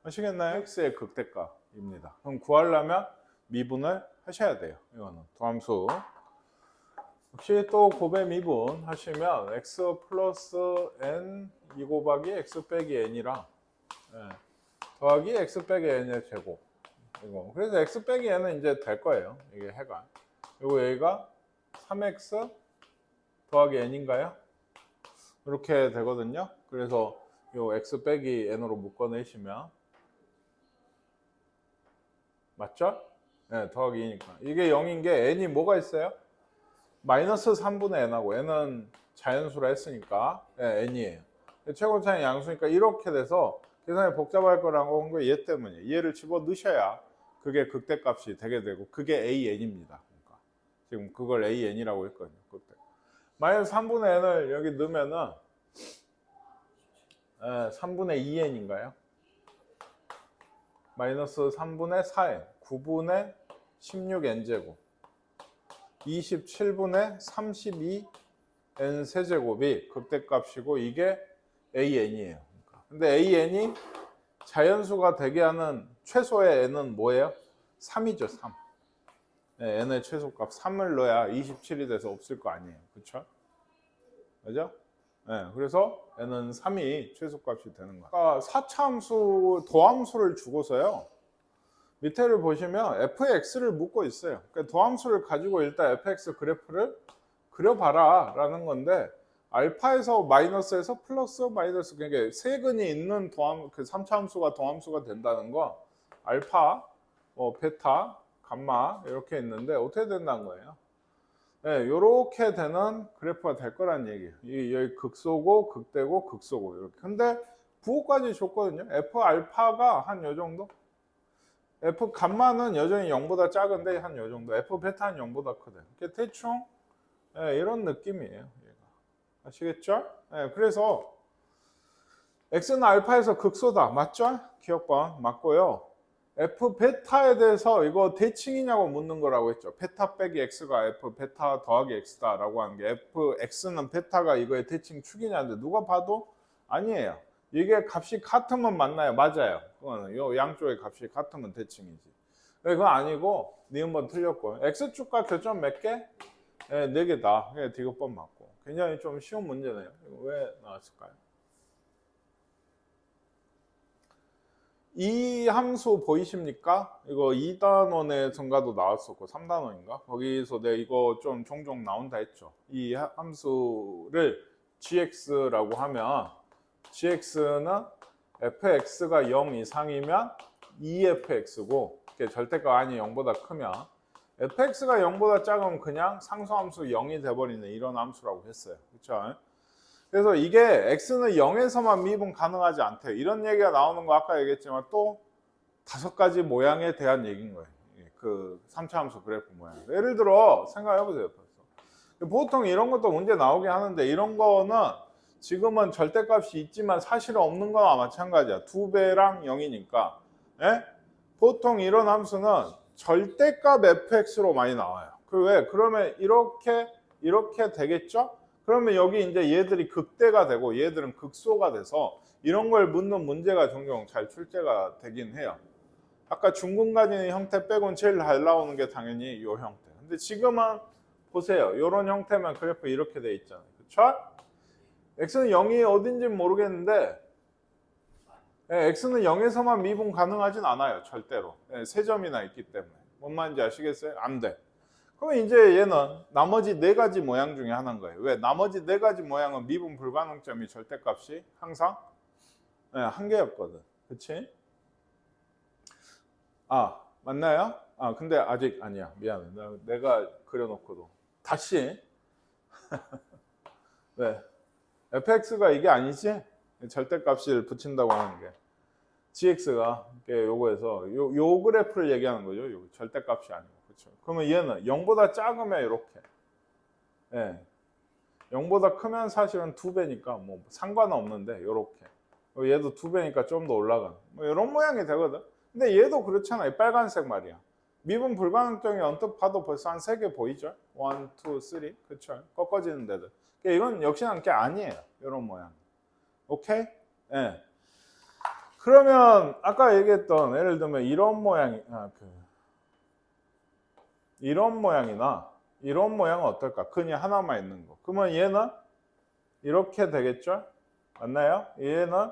아시겠나요? x의 극대값입니다. 그럼 구하려면 미분을 하셔야 돼요. 이거는 도함수. 혹시 또 곱의 미분 하시면 x 플러스 n 2 곱하기 x 빼기 n이랑 더하기 x 빼기 n의 제곱. 이거. 그래서 x 빼기 n은 이제 될 거예요. 이게 해가. 그리고 여기가 3x 더하기 n인가요? 이렇게 되거든요. 그래서 요 x 빼기 n으로 묶어내시면 맞죠? 네, 더하기 2니까. 이게 0인 게 n이 뭐가 있어요? 마이너스 3분의 n하고 n은 자연수라 했으니까 n이에요. 최고차이 양수니까 이렇게 돼서 계산이 복잡할 거라고 한 거 얘 때문이에요. 얘를 집어 넣으셔야 그게 극대값이 되게 되고 그게 an입니다. 그러니까 지금 그걸 an이라고 했거든요. 극대. 마이너스 3분의 n을 여기 넣으면은 3분의 2n인가요? 마이너스 3분의 4n, 9분의 16n제곱, 27분의 32n 세제곱이 극대값이고 이게 an이에요. 근데 an이 자연수가 되게 하는 최소의 n은 뭐예요? 3이죠, 3. 네, n의 최소값 3을 넣어야 27이 돼서 없을 거 아니에요. 그렇죠? 그죠? 네, 그래서 n은 3이 최소값이 되는 거야. 그러니까 4차함수, 도함수를 주고서요. 밑에를 보시면 fx를 묻고 있어요. 그러니까 도함수를 가지고 일단 fx 그래프를 그려봐라 라는 건데, 알파에서 마이너스에서 플러스 마이너스, 그러니까 세근이 있는 도함, 그 3차함수가 도함수가 된다는 거, 알파, 베타, 감마 이렇게 있는데 어떻게 된다는 거예요? 네, 이렇게 되는 그래프가 될 거란 얘기예요. 여기 극소고 극대고 극소고 이렇게. 근데 부호까지 줬거든요. f 알파가 한 요 정도, f 감마는 여전히 0보다 작은데 한 요 정도, f 베타는 0보다 크대. 그러니까 대충 이런 느낌이에요. 얘가. 아시겠죠? 그래서 x는 알파에서 극소다. 맞죠? 기억번 맞고요. f 베타에 대해서 이거 대칭이냐고 묻는 거라고 했죠. 베타 빼기 x가 f 베타 더하기 x다라고 하는 게, f x는 베타가 이거의 대칭 축이냐는데 누가 봐도 아니에요. 이게 값이 같으면 맞나요? 맞아요. 그거는 요 양쪽의 값이 같으면 대칭이지. 그건 아니고 니은번 틀렸고, x축과 교점 몇 개? 네, 4개다. 디귿번 맞고. 굉장히 좀 쉬운 문제네요. 이거 왜 나왔을까요? 이 함수 보이십니까? 이거 2단원의 증가도 나왔었고 3단원인가? 거기서 내가 이거 좀 종종 나온다 했죠. 이 함수를 gx라고 하면 gx는 fx가 0 이상이면 2fx고, 절대값 아니 0보다 크면, fx가 0보다 작으면 그냥 상수함수 0이 돼버리는 이런 함수라고 했어요. 그렇죠? 그래서 이게 x는 0에서만 미분 가능하지 않대요. 이런 얘기가 나오는 거 아까 얘기했지만 또 5가지 모양에 대한 얘기인 거예요. 그 3차 함수 그래프 모양. 예를 들어 생각해 보세요. 보통 이런 것도 문제 나오긴 하는데, 이런 거는 지금은 절대값이 있지만 사실은 없는 거나 마찬가지야. 2배랑 0이니까. 보통 이런 함수는 절대값 fx로 많이 나와요. 왜? 그러면 이렇게 되겠죠? 그러면 여기 이제 얘들이 극대가 되고 얘들은 극소가 돼서 이런 걸 묻는 문제가 종종 잘 출제가 되긴 해요. 아까 중근 가지는 형태 빼고는 제일 잘 나오는 게 당연히 이 형태. 근데 지금은 보세요. 이런 형태면 그래프 이렇게 돼 있잖아요. 그렇죠? x는 0이 어딘지 모르겠는데, x는 0에서만 미분 가능하진 않아요. 절대로. 세 점이나 있기 때문에. 뭔 말인지 아시겠어요? 안 돼. 그러면 이제 얘는 나머지 4가지 모양 중에 하나인 거예요. 왜? 나머지 4가지 모양은 미분 불가능점이 절대값이 항상 1개였거든. 그치? 아, 맞나요? 근데 아직 아니야. 미안해. 내가 그려놓고도. 다시. 왜? fx가 이게 아니지? 절대값을 붙인다고 하는 게. gx가 요거에서 요 그래프를 얘기하는 거죠. 요 절대값이 아니고. 그렇죠? 그러면 얘는 0보다 작으면 이렇게. 0보다 크면 사실은 2배니까 뭐 상관은 없는데 요렇게. 얘도 2배니까 좀 더 올라가는. 뭐 이런 모양이 되거든. 근데 얘도 그렇잖아. 이 빨간색 말이야. 미분 불가능점이 언뜻 봐도 벌써 한 3개 보이죠? 1, 2, 3. 그렇죠? 꺾어지는 데들. 이건 역시나 게 아니에요. 이런 모양. 오케이? 그러면 아까 얘기했던, 예를 들면 이런 모양이 이런 모양이나 이런 모양은 어떨까? 그냥 하나만 있는 거. 그러면 얘는 이렇게 되겠죠? 맞나요? 얘는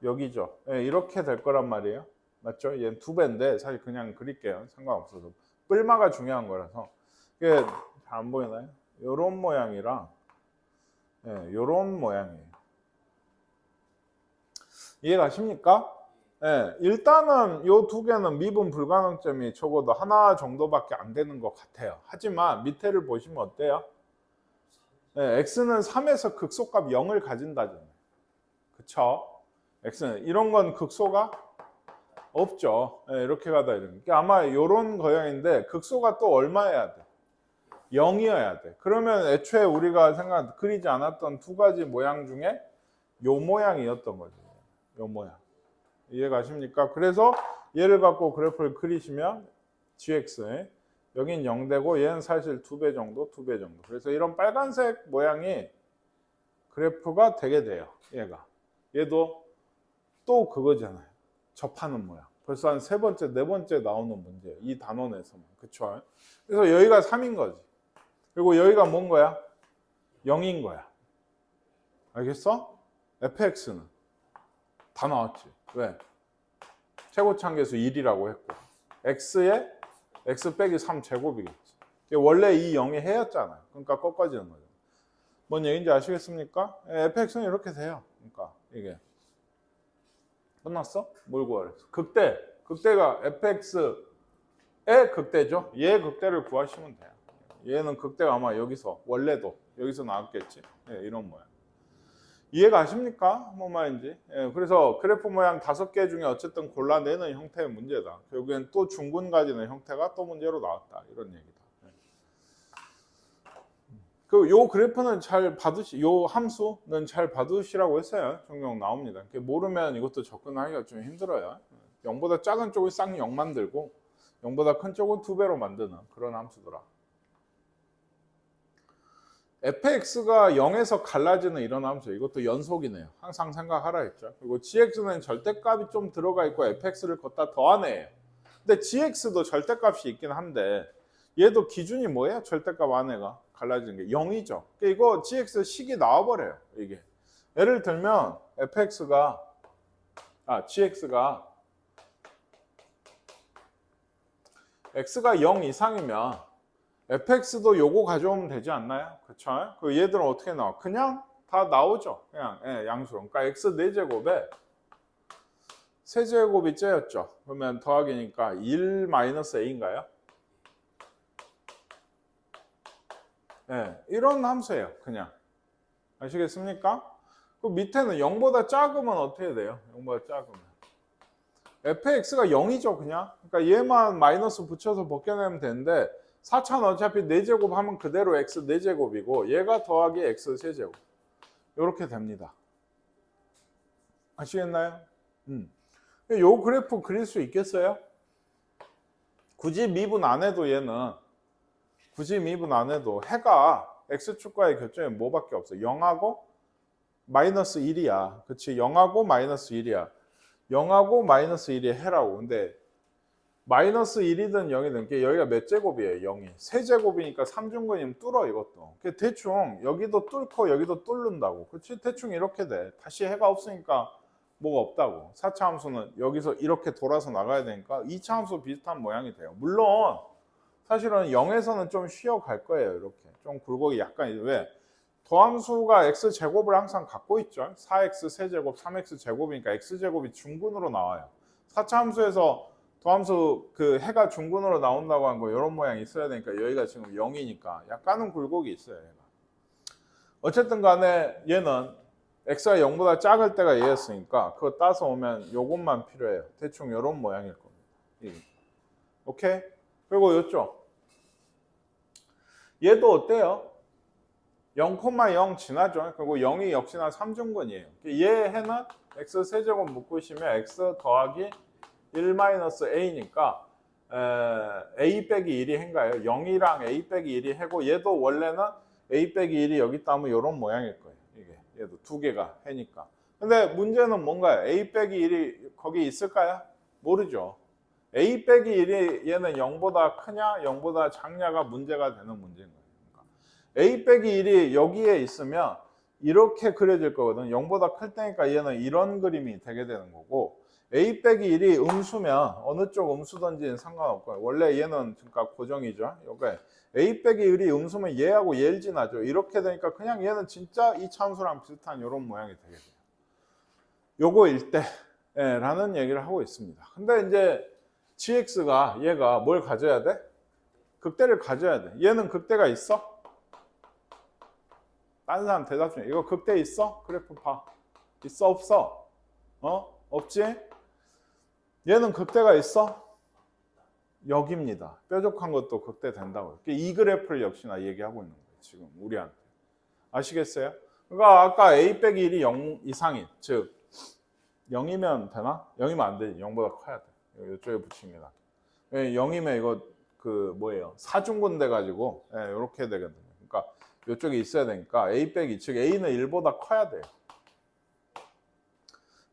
여기죠. 이렇게 될 거란 말이에요. 맞죠? 얘는 2배인데 사실 그냥 그릴게요. 상관없어서. 뿔마가 중요한 거라서. 이게 잘 안 보이나요? 요런 모양이랑 요런 모양이에요. 이해가십니까? 일단은 요 2개는 미분 불가능점이 적어도 하나 정도밖에 안 되는 것 같아요. 하지만 밑에를 보시면 어때요? x는 3에서 극소값 0을 가진다잖아요. 그쵸? x는 이런 건 극소가 없죠. 이렇게 가다 이런. 아마 이런 거양인데 극소가 또 얼마여야 돼? 0이어야 돼. 그러면 애초에 우리가 그리지 않았던 2가지 모양 중에 요 모양이었던 거죠. 요 모양. 이해가십니까? 그래서 얘를 갖고 그래프를 그리시면 gx, 여긴 0되고 얘는 사실 2배 정도, 2배 정도. 그래서 이런 빨간색 모양이 그래프가 되게 돼요. 얘가. 얘도 또 그거잖아요. 접하는 모양. 벌써 한 세 번째, 네 번째 나오는 문제예요. 이 단원에서만. 그쵸? 그래서 여기가 3인 거지. 그리고 여기가 뭔 거야? 0인 거야. 알겠어? fx는 다 나왔지. 왜? 최고차항계수 1이라고 했고 x에 x 빼기 3 제곱이겠지. 원래 이 0이 해였잖아요. 그러니까 꺾어지는 거죠. 뭔 얘기인지 아시겠습니까? fx는 이렇게 돼요. 그러니까 이게 끝났어? 뭘 구하랬어? 극대가 fx의 극대죠. 얘의 극대를 구하시면 돼요. 얘는 극대가 아마 여기서 원래도 여기서 나왔겠지. 이런 모양. 이해가 가십니까? 뭔 말인지. 그래서 그래프 모양 5개 중에 어쨌든 골라내는 형태의 문제다. 결국엔 또 중근 가지는 형태가 또 문제로 나왔다. 이런 얘기다. 요 그래프는 잘 요 함수는 잘 받으시라고 했어요. 종종 나옵니다. 모르면 이것도 접근하기가 좀 힘들어요. 0보다 작은 쪽을 쌍 0 만들고 0보다 큰 쪽은 2배로 만드는 그런 함수더라. fx가 0에서 갈라지는 이런 함수, 이것도 연속이네요. 항상 생각하라 했죠. 그리고 gx는 절대값이 좀 들어가 있고 fx를 걷다 더하네요. 근데 gx도 절대값이 있긴 한데 얘도 기준이 뭐예요? 절대값 안에가 갈라지는 게 0이죠. 그러니까 이거 gx 식이 나와버려요. 이게 예를 들면 gx가 0 이상이면 fx도 요거 가져오면 되지 않나요? 그쵸? 그 얘들은 어떻게 나와? 그냥 다 나오죠. 그냥 양수로. 그러니까 x 4제곱에 세제곱이 째였죠. 그러면 더하기니까 1-a인가요? 이런 함수예요. 그냥. 아시겠습니까? 그 밑에는 0보다 작으면 어떻게 돼요? 0보다 작으면. fx가 0이죠, 그냥. 그러니까 얘만 마이너스 붙여서 벗겨내면 되는데 4차는 어차피 4제곱 하면 그대로 x 4제곱이고 얘가 더하기 x 3제곱. 이렇게 됩니다. 아시겠나요? 요 그래프 그릴 수 있겠어요? 굳이 미분 안 해도 해가 x축과의 교점이 뭐밖에 없어? 0하고 마이너스 1이야. 그치? 0하고 마이너스 1이야. 0하고 마이너스 1이 해라고. 근데 마이너스 1이든 0이든 여기가 몇 제곱이에요? 0이. 세제곱이니까 3중근이면 뚫어 이것도. 대충 여기도 뚫고 여기도 뚫는다고. 그치? 대충 이렇게 돼. 다시 해가 없으니까 뭐가 없다고. 4차 함수는 여기서 이렇게 돌아서 나가야 되니까 2차 함수 비슷한 모양이 돼요. 물론 사실은 0에서는 좀 쉬어갈 거예요. 이렇게. 좀 굴곡이 약간 왜? 도함수가 x제곱을 항상 갖고 있죠. 4x 세제곱, 3x 제곱이니까 x제곱이 중근으로 나와요. 4차 함수에서 도함수 그 해가 중근으로 나온다고 한 거 이런 모양이 있어야 되니까 여기가 지금 0이니까 약간은 굴곡이 있어요. 얘가. 어쨌든 간에 얘는 x가 0보다 작을 때가 얘였으니까 그거 따서 오면 요것만 필요해요. 대충 이런 모양일 겁니다. 오케이? 그리고 요쪽 얘도 어때요? 0,0 지나죠. 그리고 0이 역시나 3중근이에요. 얘 해는 x 세제곱 묶으시면 x 더하기 1-a니까 a 빼기 1이 해인가요? 0이랑 a 빼기 1이 해고 얘도 원래는 a 빼기 1이 여기 따면 이런 모양일 거예요. 이게 얘도 두 개가 해니까. 근데 문제는 뭔가요? a 빼기 1이 거기 있을까요? 모르죠. a 빼기 1이 얘는 0보다 크냐 0보다 작냐가 문제가 되는 문제인 거예요. a 빼기 1이 여기에 있으면 이렇게 그려질 거거든. 0보다 클 때니까 얘는 이런 그림이 되게 되는 거고 a 빼기 1이 음수면 어느 쪽 음수든지는 상관없고요. 원래 얘는 그러니까 고정이죠. 요게 a 빼기 1이 음수면 얘하고 얘를 지나죠. 이렇게 되니까 그냥 얘는 진짜 이 참수랑 비슷한 이런 모양이 되게 돼요. 요거일 때라는 얘기를 하고 있습니다. 근데 이제 gx가 얘가 뭘 가져야 돼? 극대를 가져야 돼. 얘는 극대가 있어? 다른 사람 대답 중에 이거 극대 있어? 그래프 봐. 있어 없어? 없지? 얘는 극대가 있어? 여기입니다. 뾰족한 것도 극대 된다고요. 이 그래프를 역시나 얘기하고 있는 거예요. 지금 우리한테. 아시겠어요? 그러니까 아까 a 빼기 1이 0 이상인, 즉 0이면 되나? 0이면 안 되지. 0보다 커야 돼. 이쪽에 붙입니다. 0이면 이거 그 뭐예요? 사중근 돼가지고 이렇게 되거든요. 그러니까 이쪽에 있어야 되니까 a 빼기, 즉 a는 1보다 커야 돼요.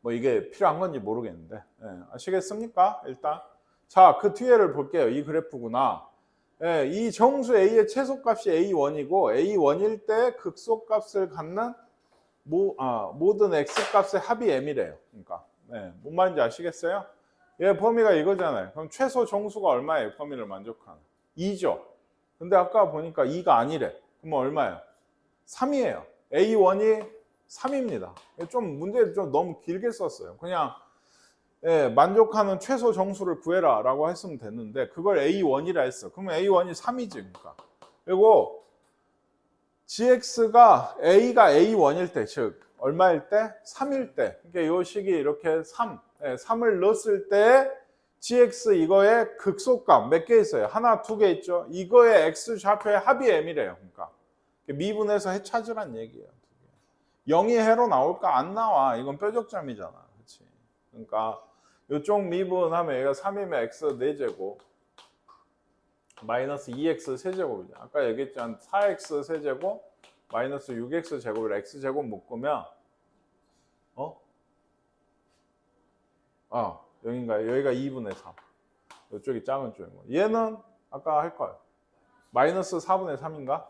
뭐 이게 필요한 건지 모르겠는데. 예, 아시겠습니까? 일단. 자, 그 뒤에를 볼게요. 이 그래프구나. 예, 이 정수 A의 최소값이 A1이고 A1일 때 극소값을 갖는 모든 X값의 합이 M이래요. 그러니까 뭔 말인지 아시겠어요? 얘 범위가 이거잖아요. 그럼 최소 정수가 얼마예요? 범위를 만족하는 2죠. 근데 아까 보니까 2가 아니래. 그럼 얼마예요? 3이에요. A1이 3입니다. 좀 문제 좀 너무 길게 썼어요. 그냥 만족하는 최소 정수를 구해라 라고 했으면 됐는데 그걸 A1이라 했어. 그러면 A1이 3이지. 그러니까. 그리고 GX가 A가 A1일 때, 즉 얼마일 때? 3일 때. 그러니까 이 식이 이렇게 3을 넣었을 때 GX 이거의 극소값 몇 개 있어요? 하나, 두 개 있죠? 이거의 X좌표의 합이 M이래요. 그러니까 미분해서 해 찾으란 얘기예요. 0이 해로 나올까? 안 나와. 이건 뾰족점이잖아. 그렇지? 그러니까 이쪽 미분하면 얘가 3이면 X 4제곱 마이너스 2X 세제곱이죠. 아까 얘기했지만 4X 세제곱 마이너스 6X 제곱이라 X제곱 묶으면 여긴가요? 여기가 2분의 3. 이쪽이 작은 쪽인 거. 얘는 아까 할 거예요. 마이너스 4분의 3인가?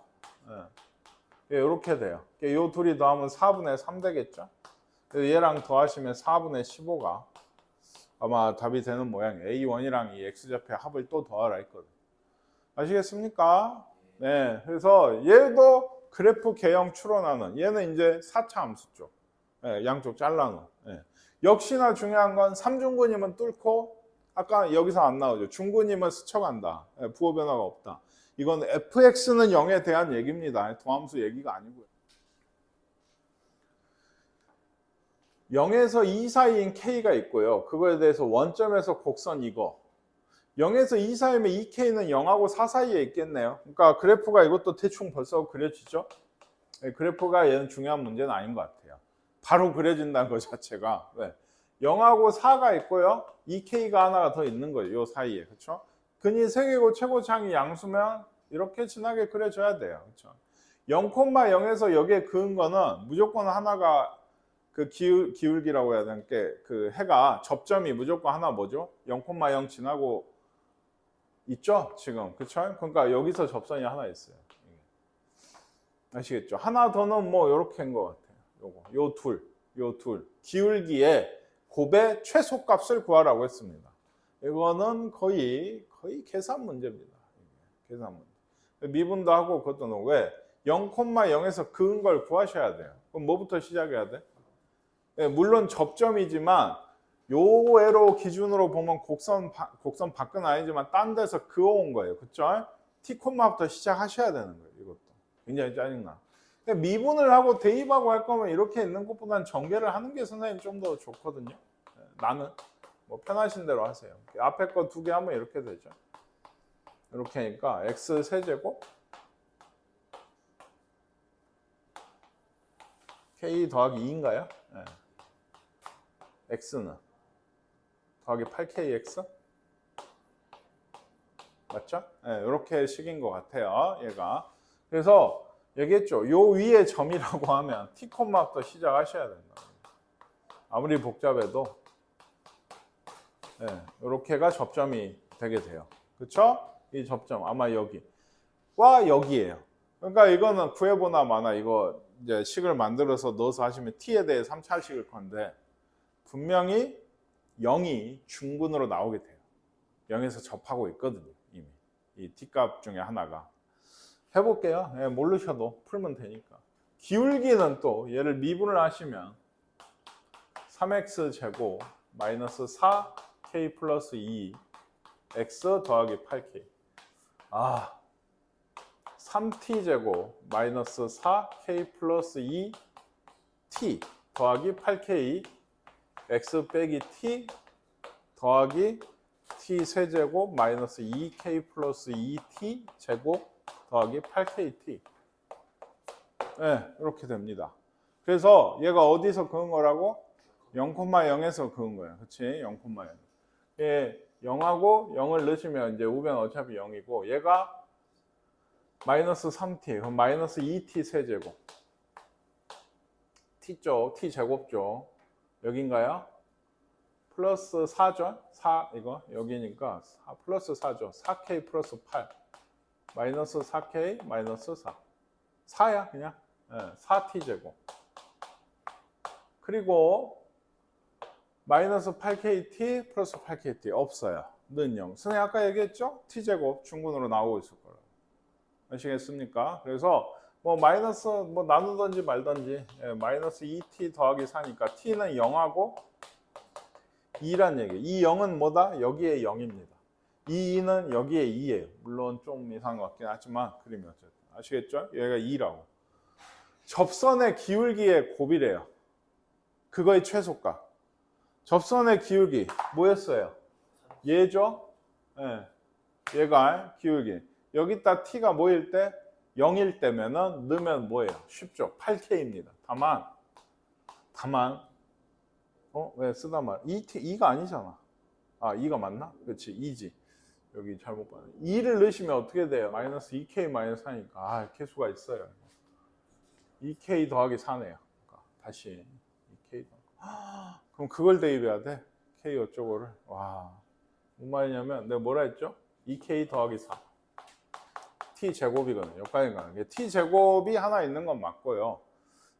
이렇게 돼요. 이 둘이 더하면 4분의 3 되겠죠? 얘랑 더하시면 4분의 15가 아마 답이 되는 모양이에요. A1이랑 이 X좌표의 합을 또 더하라 했거든. 아시겠습니까? 네. 그래서 얘도 그래프 개형 추론하는 얘는 이제 4차 함수 쪽. 양쪽 잘라놓은. 역시나 중요한 건 3중근이면 뚫고 아까 여기서 안 나오죠. 중근이면 스쳐간다. 부호 변화가 없다. 이건 fx는 0에 대한 얘기입니다. 도함수 얘기가 아니고요. 0에서 2 사이인 k가 있고요. 그거에 대해서 원점에서 곡선 이거. 0에서 2 사이면 2k는 0하고 4 사이에 있겠네요. 그러니까 그래프가 이것도 대충 벌써 그려지죠. 그래프가 얘는 중요한 문제는 아닌 것 같아요. 바로 그려진다는 것 자체가. 0하고 4가 있고요. 2k가 하나가 더 있는 거예요. 이 사이에. 그렇죠? 근이 3개고 최고창이 양수면 이렇게 진하게 그려져야 돼요. 그렇죠? 0,0에서 여기에 그은 거는 무조건 하나가 그 기울기라고 해야 되는 게 그 해가 접점이 무조건 하나 뭐죠? 0,0 지나고 있죠? 지금. 그렇죠? 그러니까 여기서 접선이 하나 있어요. 아시겠죠? 하나 더는 뭐 이렇게인 것 같아요. 요 둘. 기울기에 곱의 최소값을 구하라고 했습니다. 이거는 거의 계산 문제입니다. 계산 문제. 미분도 하고 그것도 넣고 왜? 0,0에서 그은 걸 구하셔야 돼요. 그럼 뭐부터 시작해야 돼? 물론 접점이지만 요 애로 기준으로 보면 곡선 밖은 아니지만 딴 데서 그어온 거예요. 그쵸? T, 부터 시작하셔야 되는 거예요. 이것도. 굉장히 짜증나. 근데 미분을 하고 대입하고 할 거면 이렇게 있는 것보다는 전개를 하는 게 선생님 좀 더 좋거든요. 나는 뭐 편하신 대로 하세요. 앞에 거 2개 하면 이렇게 되죠. 이렇게 하니까 x 세제곱 k 더하기 2인가요? 네. x는 더하기 8kx 맞죠? 네, 이렇게 식인 것 같아요. 얘가. 그래서 얘기했죠. 요 위에 점이라고 하면 t, 부터 시작하셔야 된다. 아무리 복잡해도 이렇게가 접점이 되게 돼요. 그렇죠? 이 접점 아마 여기와 여기예요. 그러니까 이거는 구해보나 마나 이거 이제 식을 만들어서 넣어서 하시면 t에 대해 3차 식일 건데 분명히 0이 중근으로 나오게 돼요. 0에서 접하고 있거든요. 이미 이 t값 중에 하나가. 해볼게요. 모르셔도 풀면 되니까. 기울기는 또 얘를 미분을 하시면 3x 제곱 마이너스 4k 플러스 2 x 더하기 8k 3t 제곱 마이너스 4k 플러스 2t 더하기 8k x 빼기 t 더하기 t 세제곱 마이너스 2k 플러스 2t 제곱 더하기 8kt 이렇게 됩니다. 그래서 얘가 어디서 그은 거라고? 0,0에서 그은 거예요. 그치? 0,0. 0하고 0을 넣으시면 이제 우변 어차피 0이고 얘가 마이너스 3t 그럼 마이너스 2t 세제곱 t쪽 t 제곱쪽 여긴가요? 플러스 4죠? 4 이거 여기니까 4 플러스 4죠. 4K 플러스 8 마이너스 4K 마이너스 4 4야 그냥 4T제곱 그리고 마이너스 8KT 플러스 8KT 없어요. 는 0. 선생님 아까 얘기했죠? T제곱 충분으로 나오고 있을 거라고. 아시겠습니까? 그래서 뭐 마이너스 뭐 나누든지 말든지 마이너스 2T 더하기 4니까 T는 0하고 2란 얘기예요. 이 0은 뭐다? 여기에 0입니다. 이 2는 여기에 2예요. 물론 좀 이상한 것 같긴 하지만 그림이 어쨌든 아시겠죠? 얘가 2라고. 접선의 기울기의 곱이래요. 그거의 최소값. 접선의 기울기 뭐였어요? 얘죠? 얘가 기울기. 여기다 t가 뭐일 때? 0일 때면은 넣으면 뭐예요? 쉽죠? 8k입니다. 다만 왜 쓰다 말? 2가 아니잖아. 2가 맞나? 그렇지 2지. 여기 잘못 봤네. 2를 넣으시면 어떻게 돼요? 마이너스 2k 마이너스 4니까 개수가 있어요. 2k 더하기 4네요. 그러니까 다시 2k 더하기. 그럼 그걸 대입해야 돼? k 어쩌고를. 와, 무슨 말이냐면 내가 뭐라 했죠? 2k 더하기 4 t제곱이거든요. 여기까지가 t제곱이 하나 있는 건 맞고요.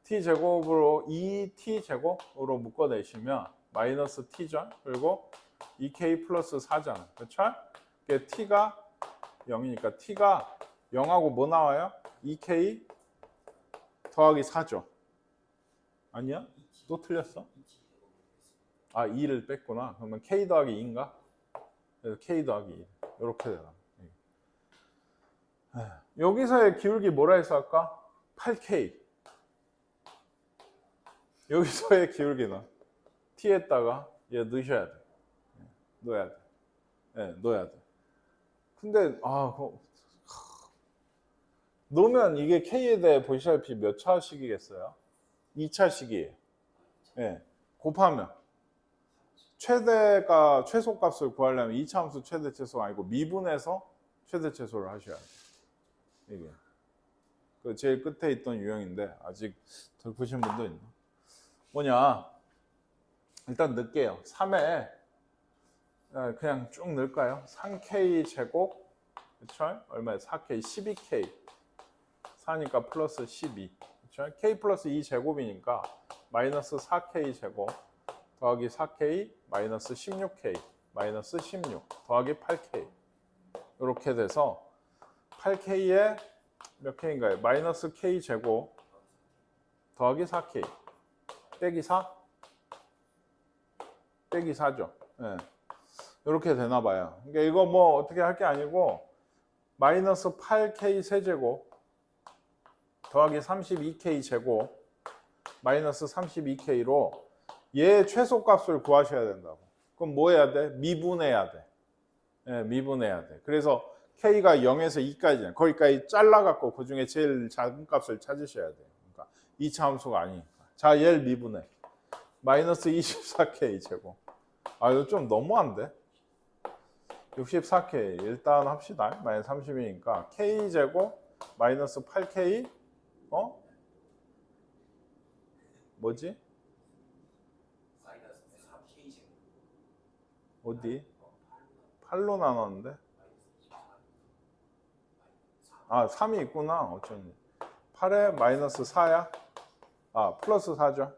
t제곱으로 2t제곱으로 묶어내시면 마이너스 t죠. 그리고 2k 플러스 4잖아. 그렇죠? t가 0이니까 t가 0하고 뭐 나와요? 2k 더하기 4죠. 아니야? 또 틀렸어? 2를 뺐구나. 그러면 k 더하기 2인가? 그래서 k 더하기 2 이렇게 되나. 여기서의 기울기 뭐라 해서 할까? 8k. 여기서의 기울기는 t에다가 얘 넣으셔야 돼. 넣어야 돼. 넣어야 돼. 근데 넣으면 이게 k에 대해 보시다시피 몇 차식이겠어요? 2차식이에요. 곱하면 최소값을 구하려면 2차 함수 최대 최소가 아니고 미분해서 최대 최소를 하셔야 돼요. 이게 그 제일 끝에 있던 유형인데 아직 덜 푸신 분도 있나? 뭐냐? 일단 넣을게요. 3에 그냥 쭉 넣을까요? 3k 제곱 그쵸? 얼마에 4k 12k 4니까 플러스 12 그쵸? k 플러스 2 제곱이니까 마이너스 4k 제곱 더하기 4k 마이너스 16k 마이너스 16 더하기 8k 이렇게 돼서 8k에 몇 k인가요? 마이너스 k 제곱 더하기 4k 빼기 4? 빼기 4죠. 이렇게 되나 봐요. 그러니까 이거 뭐 어떻게 할 게 아니고 마이너스 8k 세제곱 더하기 32k 제곱 마이너스 32k로 얘 최소값을 구하셔야 된다고. 그럼 뭐 해야 돼? 미분해야 돼. 미분해야 돼. 그래서 k가 0에서 2까지는 거기까지 잘라갖고 그 중에 제일 작은 값을 찾으셔야 돼요. 그러니까 2차 함수가 아니니까. 자, 얘를 미분해. 마이너스 24k 제곱. 이거 좀 너무한데? 64k 일단 합시다. 마이너스 30이니까 k 제곱 마이너스 8k 뭐지? 어디? 8로 나눴는데? 3이 있구나. 어쩐지. 8에 마이너스 4야? 플러스 4죠.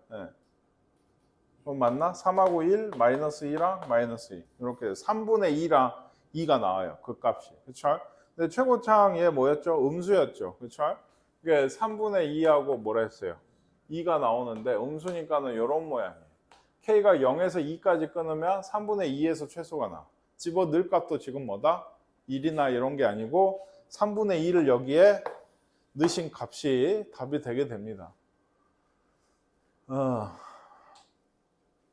그럼 맞나? 3하고 1, 마이너스 2랑 마이너스 2. 이렇게 3분의 2랑 2가 나와요. 그 값이. 그쵸? 근데 최고창 얘 뭐였죠? 음수였죠. 그쵸? 이게 3분의 2하고 뭐라 했어요? 2가 나오는데 음수니까는 이런 모양이에요. k가 0에서 2까지 끊으면 3분의 2에서 최소가 나와. 집어넣을 값도 지금 뭐다? 1이나 이런 게 아니고 3분의 2를 여기에 넣으신 값이 답이 되게 됩니다.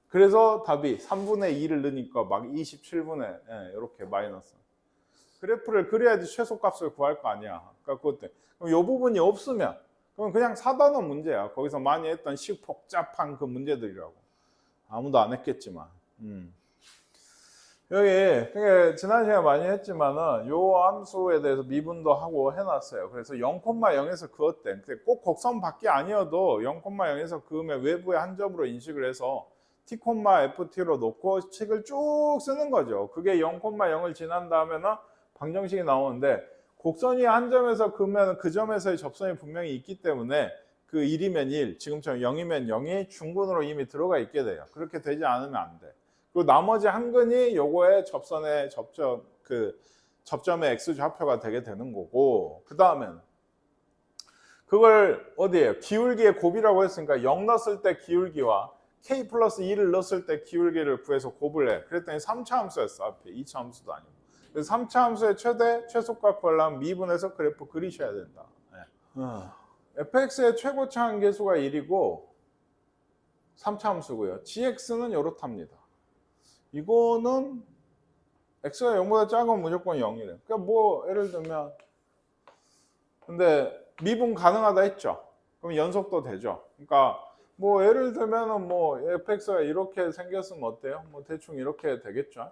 그래서 답이 3분의 2를 넣으니까 막 27분의 이렇게 마이너스. 그래프를 그려야지 최소값을 구할 거 아니야. 그러니까 그것도. 그럼 이 부분이 없으면 그럼 그냥 4단원 문제야. 거기서 많이 했던 식복잡한 그 문제들이라고. 아무도 안 했겠지만. 여기 지난 시간에 많이 했지만은 요 함수에 대해서 미분도 하고 해놨어요. 그래서 0,0에서 그었대. 꼭 곡선 밖에 아니어도 0,0에서 그으면 외부의 한 점으로 인식을 해서 t, ft로 놓고 식을 쭉 쓰는 거죠. 그게 0,0을 지난 다음에는 방정식이 나오는데 곡선이 한 점에서 그러면 그 점에서의 접선이 분명히 있기 때문에 그 1이면 1, 지금처럼 0이면 0이 중근으로 이미 들어가 있게 돼요. 그렇게 되지 않으면 안 돼. 그리고 나머지 한 근이 요거의 접선의 접점의 x좌표가 되게 되는 거고, 그 다음에는 그걸 어디에요? 기울기의 곱이라고 했으니까 0 넣었을 때 기울기와 k 플러스 2를 넣었을 때 기울기를 구해서 곱을 해. 그랬더니 3차 함수였어. 앞에 2차 함수도 아니고. 그래서 3차 함수의 최소값 구하려면 미분해서 그래프 그리셔야 된다. 네. fx의 최고차 한계수가 1이고 3차 함수고요. gx는 이렇답니다. 이거는 x가 0보다 작으면 무조건 0이래. 그러니까 뭐 예를 들면 근데 미분 가능하다 했죠. 그럼 연속도 되죠. 그러니까 뭐 예를 들면은 뭐 fx가 이렇게 생겼으면 어때요? 뭐 대충 이렇게 되겠죠.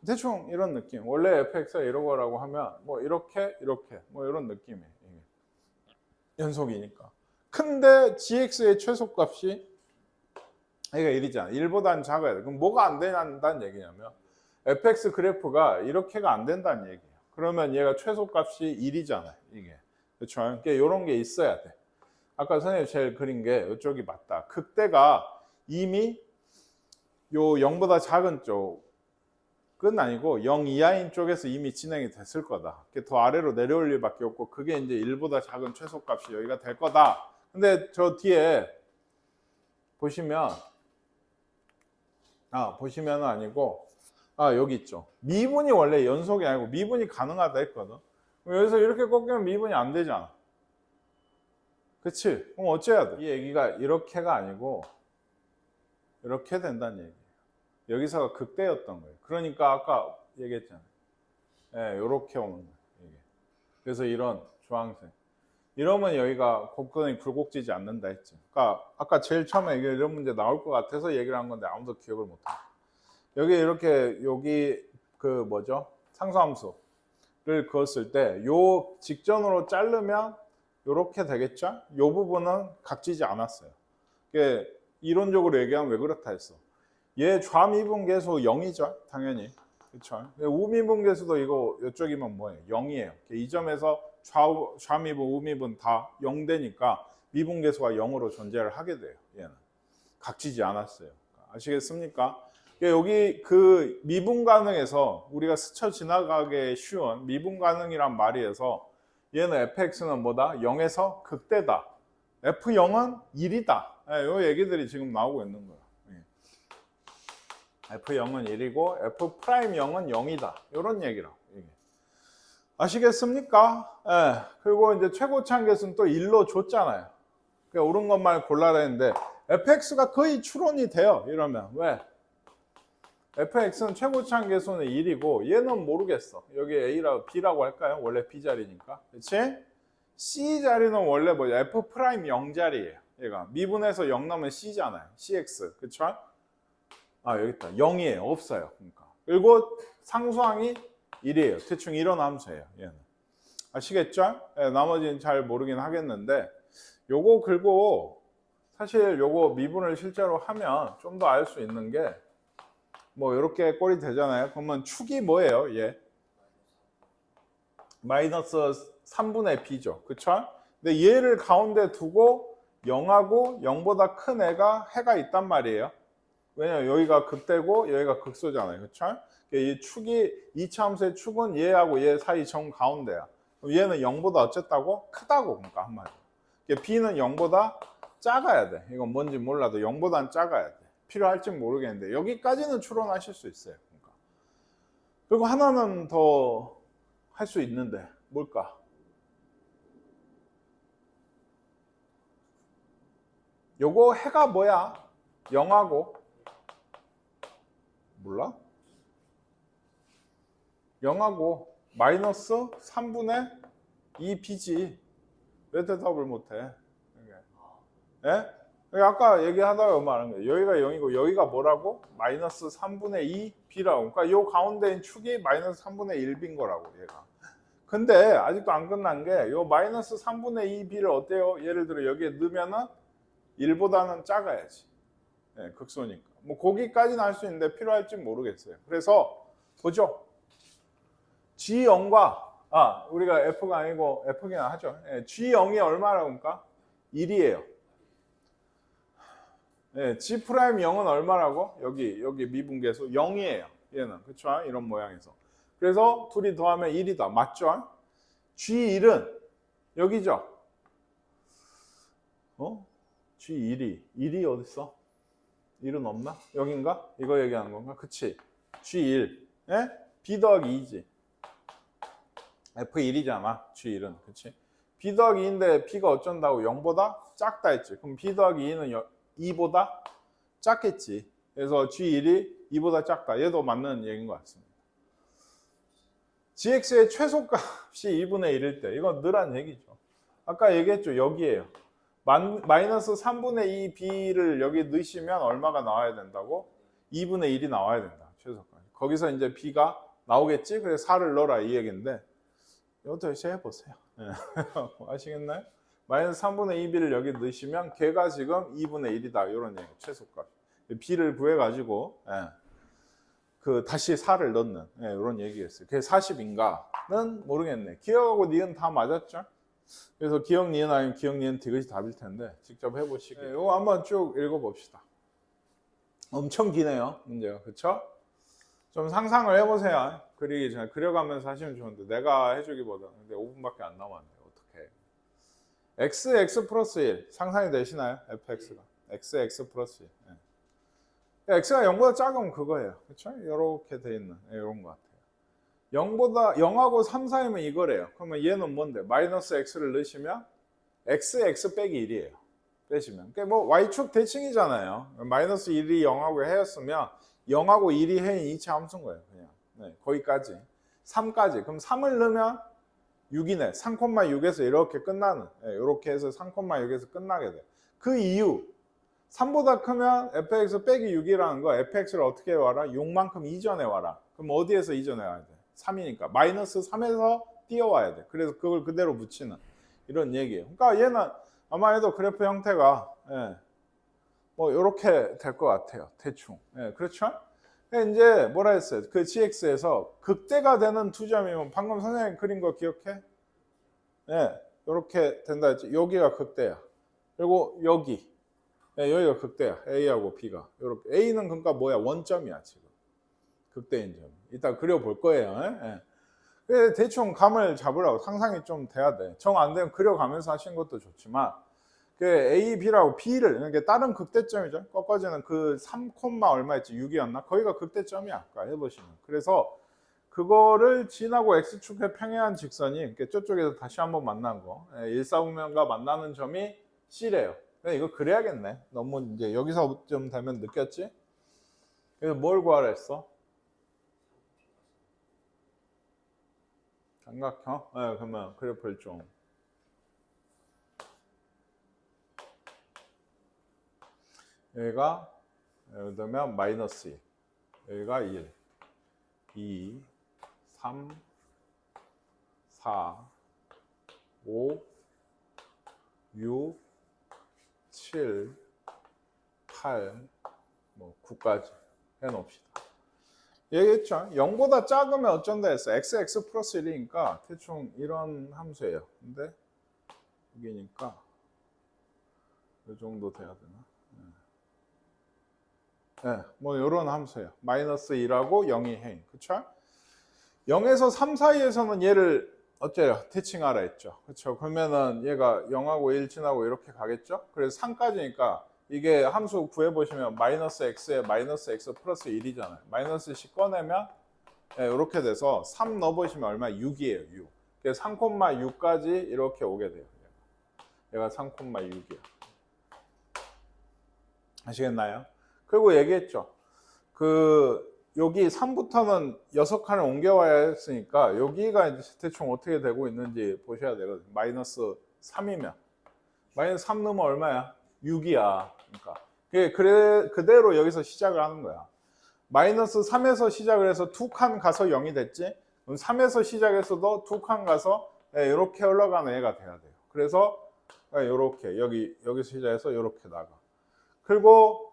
대충 이런 느낌. 원래 fx가 이러고라고 하면 뭐 이렇게 뭐 이런 느낌이에요. 연속이니까. 근데 gx의 최소값이 얘가 1이잖아. 1보다는 작아야 돼. 그럼 뭐가 안 된다는 얘기냐면 fx 그래프가 이렇게가 안 된다는 얘기예요. 그러면 얘가 최소값이 1이잖아요. 이게. 그렇죠? 그러니까 이런 게 있어야 돼. 아까 선생님이 제일 그린 게 이쪽이 맞다. 극대가 이미 요 0보다 작은 쪽은 아니고 0 이하인 쪽에서 이미 진행이 됐을 거다. 더 아래로 내려올 일밖에 없고 그게 이제 1보다 작은 최소값이 여기가 될 거다. 근데 저 뒤에 보시면 보시면은 아니고 여기 있죠. 미분이 원래 연속이 아니고 미분이 가능하다 했거든. 여기서 이렇게 꺾이면 미분이 안 되잖아. 그치? 그럼 어째야 돼? 이 얘기가 이렇게가 아니고 이렇게 된다는 얘기예요. 여기서가 극대였던 거예요. 그러니까 아까 얘기했잖아요. 예, 이렇게 오는 거예요. 이게. 그래서 이런 주황색. 이러면 여기가 곡선이 굴곡지지 않는다 했죠. 그러니까 아까 제일 처음에 이런 문제 나올 것 같아서 얘기를 한 건데 아무도 기억을 못 해요. 여기 이렇게 여기 그 뭐죠? 상수함수를 그었을 때 요 직전으로 자르면 이렇게 되겠죠? 이 부분은 각지지 않았어요. 이게 이론적으로 얘기하면 왜 그렇다 했어. 얘 좌미분계수 0이죠, 당연히. 그렇죠? 우미분계수도 이쪽이면 뭐예요? 0이에요. 이 점에서 좌미분, 우미분 다 0 되니까 미분계수가 0으로 존재를 하게 돼요. 얘는 각지지 않았어요. 아시겠습니까? 여기 그 미분 가능에서 우리가 스쳐 지나가기 쉬운 미분 가능이란 말이어서 얘는 fx는 뭐다? 0에서 극대다. f0은 1이다. 이 얘기들이 지금 나오고 있는 거예요. f0은 1이고 f'0은 0이다. 이런 얘기라고. 아시겠습니까? 그리고 이제 최고차 한계수는 또 1로 줬잖아요. 그러니까 옳은 것만 골라야 되는데 fx가 거의 추론이 돼요. 이러면 왜? fx는 최고차 한계수는 1이고 얘는 모르겠어. 여기 a라고 b라고 할까요? 원래 b 자리니까. 그렇지? c 자리는 원래 뭐야? f'0 자리예요. 얘가 미분해서 0 나오면 c잖아요. cx. 그렇죠? 여기 있다. 0이에요. 없어요. 그러니까. 그리고 상수항이 1이에요. 대충 이런 함수예요. 얘는. 아시겠죠? 나머지는 잘 모르긴 하겠는데 요거 긁고 사실 요거 미분을 실제로 하면 좀 더 알 수 있는 게 뭐 이렇게 꼴이 되잖아요. 그러면 축이 뭐예요? 얘 마이너스 3분의 b죠. 그쵸? 근데 얘를 가운데 두고 0하고 0보다 큰 애가 해가 있단 말이에요. 왜냐면 여기가 극대고 여기가 극소잖아요. 그쵸? 이 축이 2차 함수의 축은 얘하고 얘 사이 정 가운데야. 얘는 0보다 어쨌다고? 크다고. 그러니까 한마디로. b는 0보다 작아야 돼. 이건 뭔지 몰라도 0보다는 작아야 돼. 필요할지 모르겠는데 여기까지는 추론하실 수 있어요. 그러니까. 그리고 하나는 더 할 수 있는데 뭘까? 요거 해가 뭐야? 0하고 몰라? 0하고 마이너스 3분의 2b지. 왜 대답을 못해? 예? 아까 얘기하다가 말한 거예요. 여기가 0이고 여기가 뭐라고? 마이너스 3분의 2b라고. 그러니까 요 가운데인 축이 마이너스 3분의 1b인 거라고 얘가. 근데 아직도 안 끝난 게 요 마이너스 3분의 2b를 어때요? 예를 들어 여기에 넣으면은 1보다는 작아야지. 극소니까. 뭐 거기까지는 할 수 있는데 필요할지 모르겠어요. 그래서 보죠. G0과 우리가 F가 아니고 F기나 하죠. G0이 얼마라고 할까? 1이에요. G'0은 얼마라고? 여기 미분계수 0이에요. 얘는 그렇죠? 이런 모양에서. 그래서 둘이 더하면 1이다. 맞죠? G1은 여기죠. G1이 어디 있어? 1은 없나? 여긴가? 이거 얘기하는 건가? 그치? G1 B 더하기 2지. F1이잖아. G1은 그치? B 더하기 2인데 B가 어쩐다고 0보다 작다 했지. 그럼 B 더하기 2는 2보다 작겠지. 그래서 G1이 2보다 작다. 얘도 맞는 얘기인 것 같습니다. GX의 최소값이 2분의 1일 때 이건 늘한 얘기죠. 아까 얘기했죠. 여기에요. 마이너스 3분의 2 B를 여기 넣으시면 얼마가 나와야 된다고? 2분의 1이 나와야 된다. 최소값. 거기서 이제 B가 나오겠지? 그래서 4를 넣어라 이 얘기인데 이것도 다시 해보세요. 아시겠나요? 마이너스 3분의 2B를 여기 넣으시면 걔가 지금 2분의 1이다. 이런 얘기 최소값. B를 구해가지고 다시 4를 넣는 이런 얘기였어요. 그게 40인가는 모르겠네. 기억하고 니은 다 맞았죠? 그래서 기억 니은 아니면 기억 니은 디귿이 답일 텐데 직접 해보시고 이거 한번 쭉 읽어봅시다. 엄청 기네요 문제가. 그쵸? 좀 상상을 해보세요. 그리기 전에 그려가면서 하시면 좋은데 내가 해주기보다 근데 5분밖에 안 남았네요. 어떡해. x 플러스 1 상상이 되시나요? fx가 x 플러스 1 x가 0보다 작으면 그거예요. 그렇죠? 이렇게 돼 있는 이런 것 같아요. 0하고 3 사이면 이거래요. 그러면 얘는 뭔데? 마이너스 x를 넣으시면 x 빼기 1이에요. 빼시면. 그러니까 뭐 y축 대칭이잖아요. 마이너스 1이 0하고 해였으면 0하고 1이 해인 이체 함수인 거예요. 그냥 거기까지. 3까지. 그럼 3을 넣으면 6이네. 3,6에서 이렇게 끝나는. 이렇게 해서 3,6에서 끝나게 돼. 그 이유 3보다 크면 fx 빼기 6이라는 거 fx를 어떻게 와라? 6만큼 이전에 와라. 그럼 어디에서 이전에 와야 돼? 3이니까 마이너스 3에서 띄어와야 돼. 그래서 그걸 그대로 붙이는 이런 얘기예요. 그러니까 얘는 아마도 그래프 형태가 뭐 이렇게 될 것 같아요. 대충. 그렇죠? 이제 뭐라 했어요? 그 GX에서 극대가 되는 두 점이면 방금 선생님 그린 거 기억해? 이렇게 된다 했지. 여기가 극대야. 그리고 여기가 극대야. A하고 B가. 이렇게. A는 그러니까 뭐야? 원점이야, 지금. 극대인 점. 이따 그려볼 거예요. 대충 감을 잡으라고. 상상이 좀 돼야 돼. 정 안 되면 그려가면서 하시는 것도 좋지만, A, B라고 B를, 그러니까 다른 극대점이죠. 꺾어지는 그 3, 얼마였지? 6이었나? 거기가 극대점이야. 아까 해보시면. 그래서 그거를 지나고 X축의 평행한 직선이, 저쪽에서 다시 한번 만난 거. 일사분면과 만나는 점이 C래요. 이거 그래야겠네. 너무 이제 여기서 좀 되면 느꼈지? 그래서 뭘 구하라 했어? 삼각형? 그러면 그래프를 좀 여기가 예를 들면 마이너스 1 여기가 1 2 3 4 5 6 7 8 뭐 9까지 해놓읍시다. 얘기했죠. 0보다 작으면 어쩐다 했어. x 플러스 1이니까 대충 이런 함수예요. 근데 여기니까 이 정도 돼야 되나? 뭐 이런 함수예요. 마이너스 1하고 0이 해인. 그쵸? 0에서 3 사이에서는 얘를 어째요? 대칭하라 했죠. 그쵸? 그러면은 얘가 0하고 1 지나고 이렇게 가겠죠? 그래서 3까지니까 이게 함수 구해보시면 마이너스 x에 마이너스 x 플러스 1이잖아요. 마이너스 10 꺼내면 이렇게 돼서 3 넣어보시면 얼마? 6이에요. 6. 그래서 3,6까지 이렇게 오게 돼요. 얘가 3,6이에요. 아시겠나요? 그리고 얘기했죠. 여기 3부터는 6칸을 옮겨와야 했으니까 여기가 이제 대충 어떻게 되고 있는지 보셔야 되거든요. 마이너스 3이면 마이너스 3 넣으면 얼마야? 6이야. 그러니까 그대로 여기서 시작을 하는 거야. 마이너스 3에서 시작을 해서 2칸 가서 0이 됐지? 그럼 3에서 시작해서도 2칸 가서 이렇게 올라가는 애가 돼야 돼요. 그래서 이렇게 여기서 시작해서 이렇게 나가. 그리고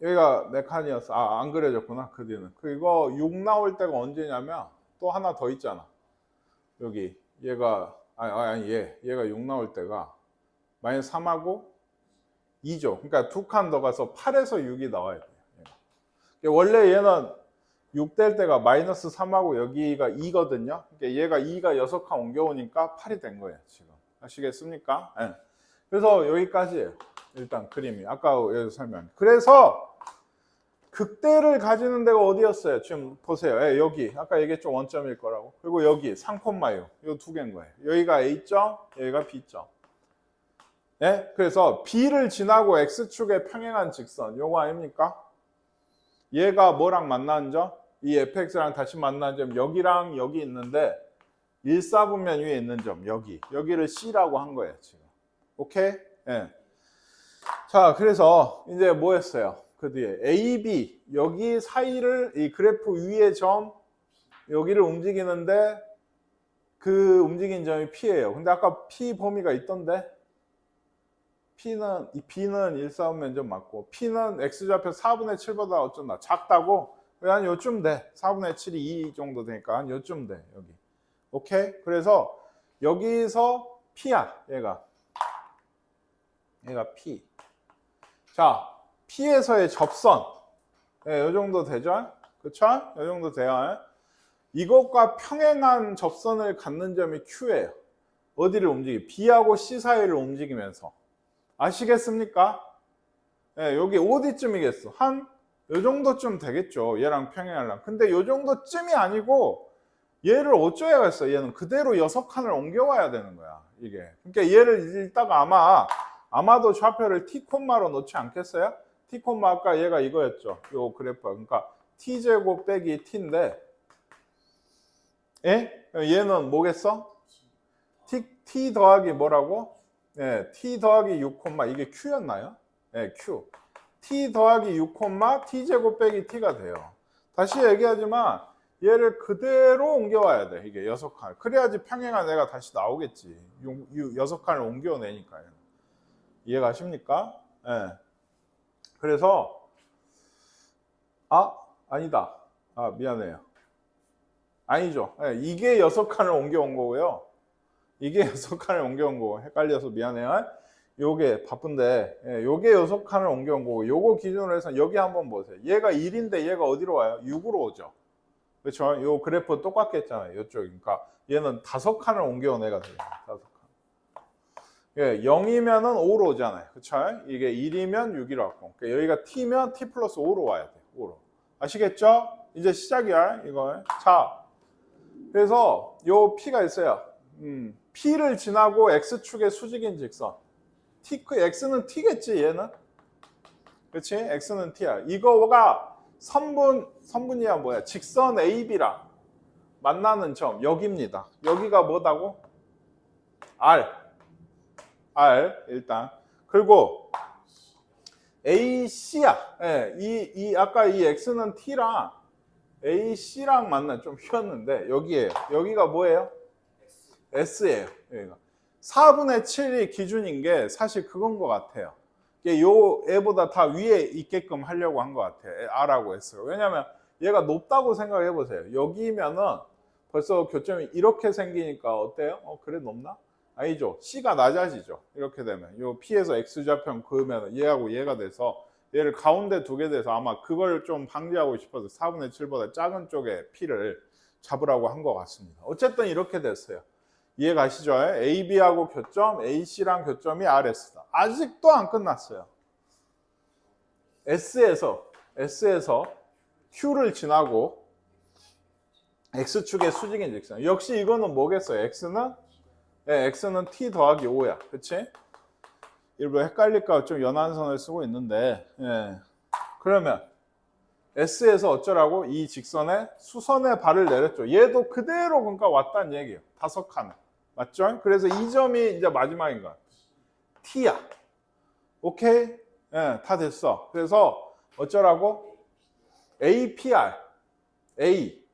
여기가 네 칸이었어. 아, 안 그려졌구나. 그 뒤는. 그리고 6 나올 때가 언제냐면 또 하나 더 있잖아. 여기 얘가 얘가 6 나올 때가 마이너스 3하고 2죠. 그러니까 두 칸 더 가서 8에서 6이 나와야 돼요. 원래 얘는 6 될 때가 마이너스 3하고 여기가 2거든요. 그러니까 얘가 2가 6칸 옮겨오니까 8이 된 거예요. 지금 아시겠습니까? 네. 그래서 여기까지예요. 일단 그림이 아까 여기서 설명. 그래서 극대를 가지는 데가 어디였어요? 지금 보세요. 예, 여기 아까 얘기했죠. 원점일 거라고. 그리고 여기 3,6 이 두 개인 거예요. 여기가 A점, 여기가 B점. 예? 그래서 B를 지나고 X축에 평행한 직선 요거 아닙니까? 얘가 뭐랑 만나는 점? 이 fx랑 다시 만나는 점 여기랑 여기 있는데 1사분면 위에 있는 점 여기를 C라고 한 거예요. 지금. 오케이? 예. 자, 그래서 이제 뭐 했어요? 그 뒤에 A, B 여기 사이를 이 그래프 위의 점 여기를 움직이는데 그 움직인 점이 P예요. 근데 아까 P 범위가 있던데 B는 1사분면점 맞고 P는 X좌표 4분의 7보다 어쩐다 작다고 한 요쯤 돼. 4분의 7이 2 정도 되니까 한 요쯤 돼. 여기. 오케이? 그래서 여기서 P야. 얘가 P. 자, P에서의 접선. 네, 요 정도 되죠? 그쵸? 요 정도 돼요. 이것과 평행한 접선을 갖는 점이 Q예요. 어디를 움직이? B하고 C 사이를 움직이면서. 아시겠습니까? 네, 여기 어디쯤이겠어? 한 요 정도쯤 되겠죠. 얘랑 평행하려면. 근데 요 정도쯤이 아니고 얘를 어쩌야겠어. 얘는 그대로 6칸을 옮겨와야 되는 거야. 이게. 그러니까 얘를 읽다가 아마도 좌표를 T 콤마로 놓지 않겠어요? T 콤마 아까 얘가 이거였죠. 요 그래프. 그러니까 T제곱 빼기 T인데 예? 얘는 뭐겠어? T 더하기 뭐라고? 네, T 더하기 6 콤마 이게 Q였나요? 네, Q. T 더하기 6 콤마 T제곱 빼기 T가 돼요. 다시 얘기하지만 얘를 그대로 옮겨와야 돼. 이게 6칸. 그래야지 평행한 애가 다시 나오겠지. 6칸을 옮겨내니까요. 이해가십니까? 네. 그래서 아니다. 미안해요. 아니죠. 네, 이게 6칸을 옮겨온 거고요. 이게 6칸을 옮겨온 거고 헷갈려서 미안해요. 요게 바쁜데 요게 6칸을 옮겨온 거고 요거 기준으로 해서 여기 한번 보세요. 얘가 1인데 얘가 어디로 와요? 6으로 오죠. 그렇죠? 요 그래프 똑같게 했잖아요. 요쪽. 그러니까 얘는 5칸을 옮겨온 애가 돼요. 5칸. 예, 0이면은 5로 오잖아요. 그렇죠? 이게 1이면 6이로 왔고. 그러니까 여기가 T면 T 플러스 5로 와야 돼요. 5로. 아시겠죠? 이제 시작이야. 이거. 자. 그래서 요 P가 있어요. P를 지나고 X축의 수직인 직선. X는 T겠지, 얘는? 그치? X는 T야. 이거가 선분이야 뭐야? 직선 AB랑 만나는 점, 여기입니다. 여기가 뭐다고? R, 일단. 그리고 AC야. 예, 아까 이 X는 T랑 AC랑 만나 좀 휘었는데, 여기에요. 여기가 뭐예요? S예요. 여기가. 4분의 7이 기준인 게 사실 그건 것 같아요. 요 애보다 다 위에 있게끔 하려고 한 것 같아요. R하고 S로. 왜냐면 얘가 높다고 생각해 보세요. 여기면은 벌써 교점이 이렇게 생기니까 어때요? 그래 높나? 아니죠. C가 낮아지죠. 이렇게 되면 요 P에서 X좌표 그으면 얘하고 얘가 돼서 얘를 가운데 두게 돼서 아마 그걸 좀 방지하고 싶어서 4분의 7보다 작은 쪽에 P를 잡으라고 한 것 같습니다. 어쨌든 이렇게 됐어요. 이해 가시죠? AB하고 교점, AC랑 교점이 RS다. 아직도 안 끝났어요. S에서 Q를 지나고 X축의 수직인 직선. 역시 이거는 뭐겠어요? X는 T 더하기 5야. 그치? 일부러 헷갈릴까 좀 연한선을 쓰고 있는데 그러면 S에서 어쩌라고? 이 직선에 수선의 발을 내렸죠. 얘도 그대로 그러니까 왔다는 얘기예요. 5칸을. 맞죠? 그래서 이 점이 이제 마지막인 거야. T야. 오케이? 다 됐어. 그래서 어쩌라고? APR. A.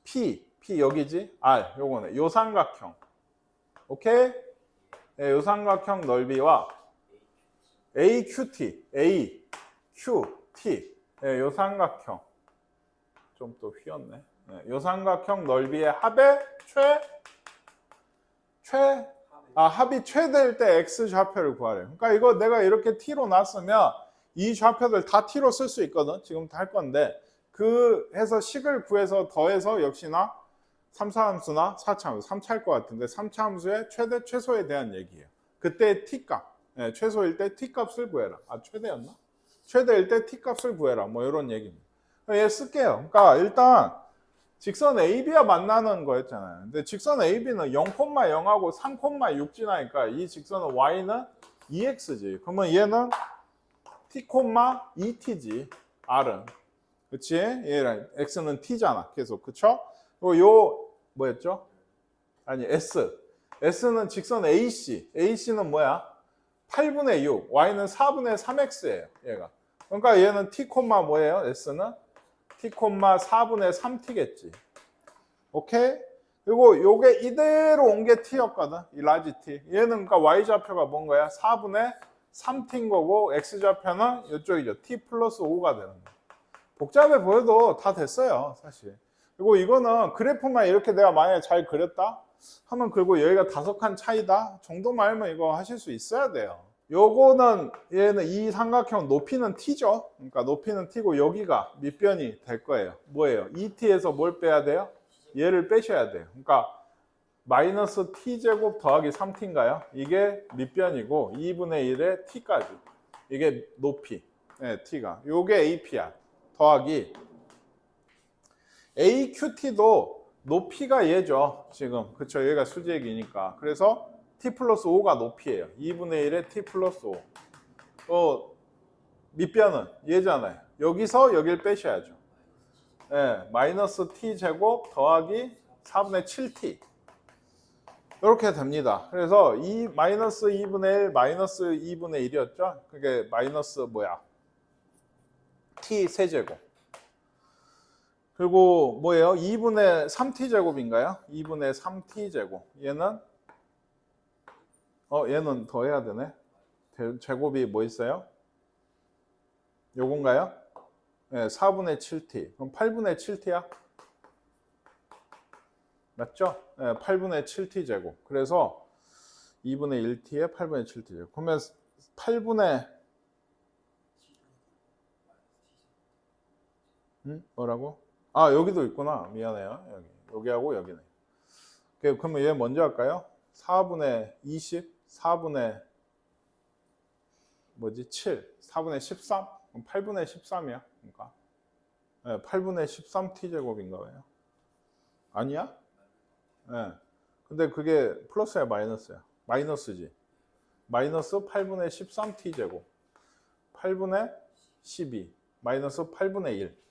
P 여기지? R. 요거네. 요 삼각형. 오케이? 요 삼각형 넓이와 AQT. A. Q, T. 예, 요 삼각형. 좀 또 휘었네. 예, 요 삼각형 넓이의 합의 합이 최대일 때 x 좌표를 구하래. 그러니까 이거 내가 이렇게 t로 놨으면 이 좌표들 다 t로 쓸 수 있거든. 지금 할 건데 그 해서 식을 구해서 더해서 역시나 3차함수나 4차함수, 3차일 것 같은데 3차함수의 최대 최소에 대한 얘기예요. 그때 t값, 예, 최소일 때 t값을 구해라. 아 최대였나? 최대일 때 t값을 구해라. 뭐 이런 얘기입니다. 얘 쓸게요. 그러니까 일단 직선 AB와 만나는 거였잖아요. 근데 직선 AB는 0,0하고 3,6 지나니까 이 직선은 Y는 2X지. 그러면 얘는 T, 2T지. R은. 그치? 얘랑 X는 T잖아. 계속. 그쵸? 그리고 요, 뭐였죠? 아니, S. S는 직선 AC. AC는 뭐야? 8분의 6. Y는 4분의 3X예요. 얘가. 그러니까 얘는 T, 뭐예요? S는? T, 4분의 3T겠지. 오케이? 그리고 요게 이대로 온 게 T였거든. 이 라지 T. 얘는 그러니까 Y좌표가 뭔 거야? 4분의 3T인 거고 X좌표는 이쪽이죠. T 플러스 5가 되는 거야. 복잡해 보여도 다 됐어요. 사실. 그리고 이거는 그래프만 이렇게 내가 만약에 잘 그렸다? 하면 그리고 여기가 5칸 차이다? 정도만 알면 이거 하실 수 있어야 돼요. 요거는 얘는 이 삼각형 높이는 t죠. 그러니까 높이는 t고 여기가 밑변이 될 거예요. 뭐예요? 2t에서 뭘 빼야 돼요? 얘를 빼셔야 돼요. 그러니까 마이너스 t제곱 더하기 3t인가요? 이게 밑변이고 2분의 1의 t까지. 이게 높이. 네, t가. 요게 ap야. 더하기 aqt도 높이가 얘죠. 지금. 그쵸? 얘가 수직이니까. 그래서 t 플러스 5가 높이에요. 2분의 1에 t 플러스 5. 또 밑변은 얘잖아요. 여기서 여길 빼셔야죠. 네, 마이너스 t 제곱 더하기 4분의 7t. 이렇게 됩니다. 그래서 이 마이너스 2분의 1, 마이너스 2분의 1이었죠? 그게 마이너스 뭐야? t 세제곱. 그리고 뭐예요? 2분의 3t 제곱인가요? 2분의 3t 제곱. 얘는 얘는 더 해야 되네. 제곱이 뭐 있어요? 요건가요? 네, 4분의 7t. 그럼 8분의 7t야? 맞죠? 네, 8분의 7t 제곱. 그래서 2분의 1t에 8분의 7t 제곱. 그러면 8분의 뭐라고? 아 여기도 있구나. 미안해요. 여기하고 여기네. 그러면 얘 먼저 할까요? 4분의 20, 4분의 뭐지? 7, 4분의 13? 그럼 8분의 13이야. 그러니까 네, 8분의 13t 제곱인가 봐요. 아니야? 네. 근데 그게 플러스야 마이너스야? 마이너스지. 마이너스 8분의 13t 제곱. 8분의 12. 마이너스 8분의 1.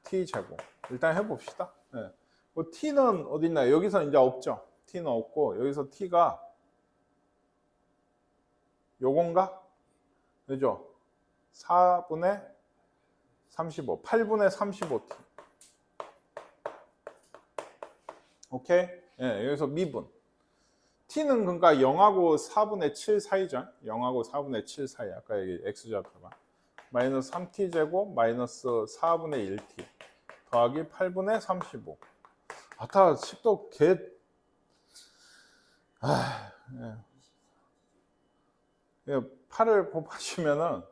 t 제곱. 일단 해봅시다. 네. 그 t는 어디 있나요? 여기서 이제 없죠. t는 없고 여기서 t가 요건가? 그죠? 4분의 35. 8분의 35t. 오케이? 예, 여기서 미분. t는 그러니까 0하고 4분의 7 사이죠. 0하고 4분의 7 사이. 아까 여기 x좌표가. 마이너스 3t 제곱 마이너스 4분의 1t 더하기 8분의 35. 아까 식도 개. 예. 8을 곱하시면은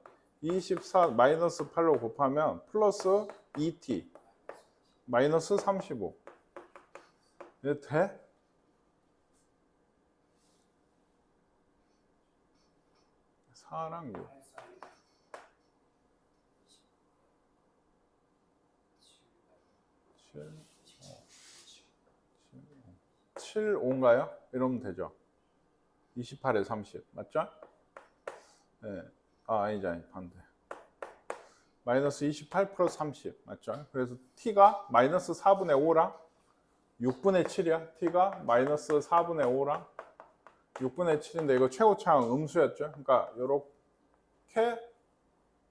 24 마이너스 8로 곱하면 플러스 2t 마이너스 35. 이게 돼? 사랑 6. 7, 5인가요? 이러면 되죠. 28에 30. 맞죠? 네. 아니지, 반대. 마이너스 28 플러스 30. 맞죠? 그래서 t가 마이너스 4분의 5랑 6분의 7이야. t가 마이너스 4분의 5랑 6분의 7인데 이거 최고차항 음수였죠. 그러니까 이렇게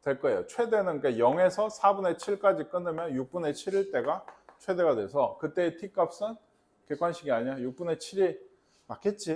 될 거예요. 최대는 그러니까 0에서 4분의 7까지 끊으면 6분의 7일 때가 최대가 돼서 그때의 t 값은 객관식이 아니야. 6분의 7이 맞겠지.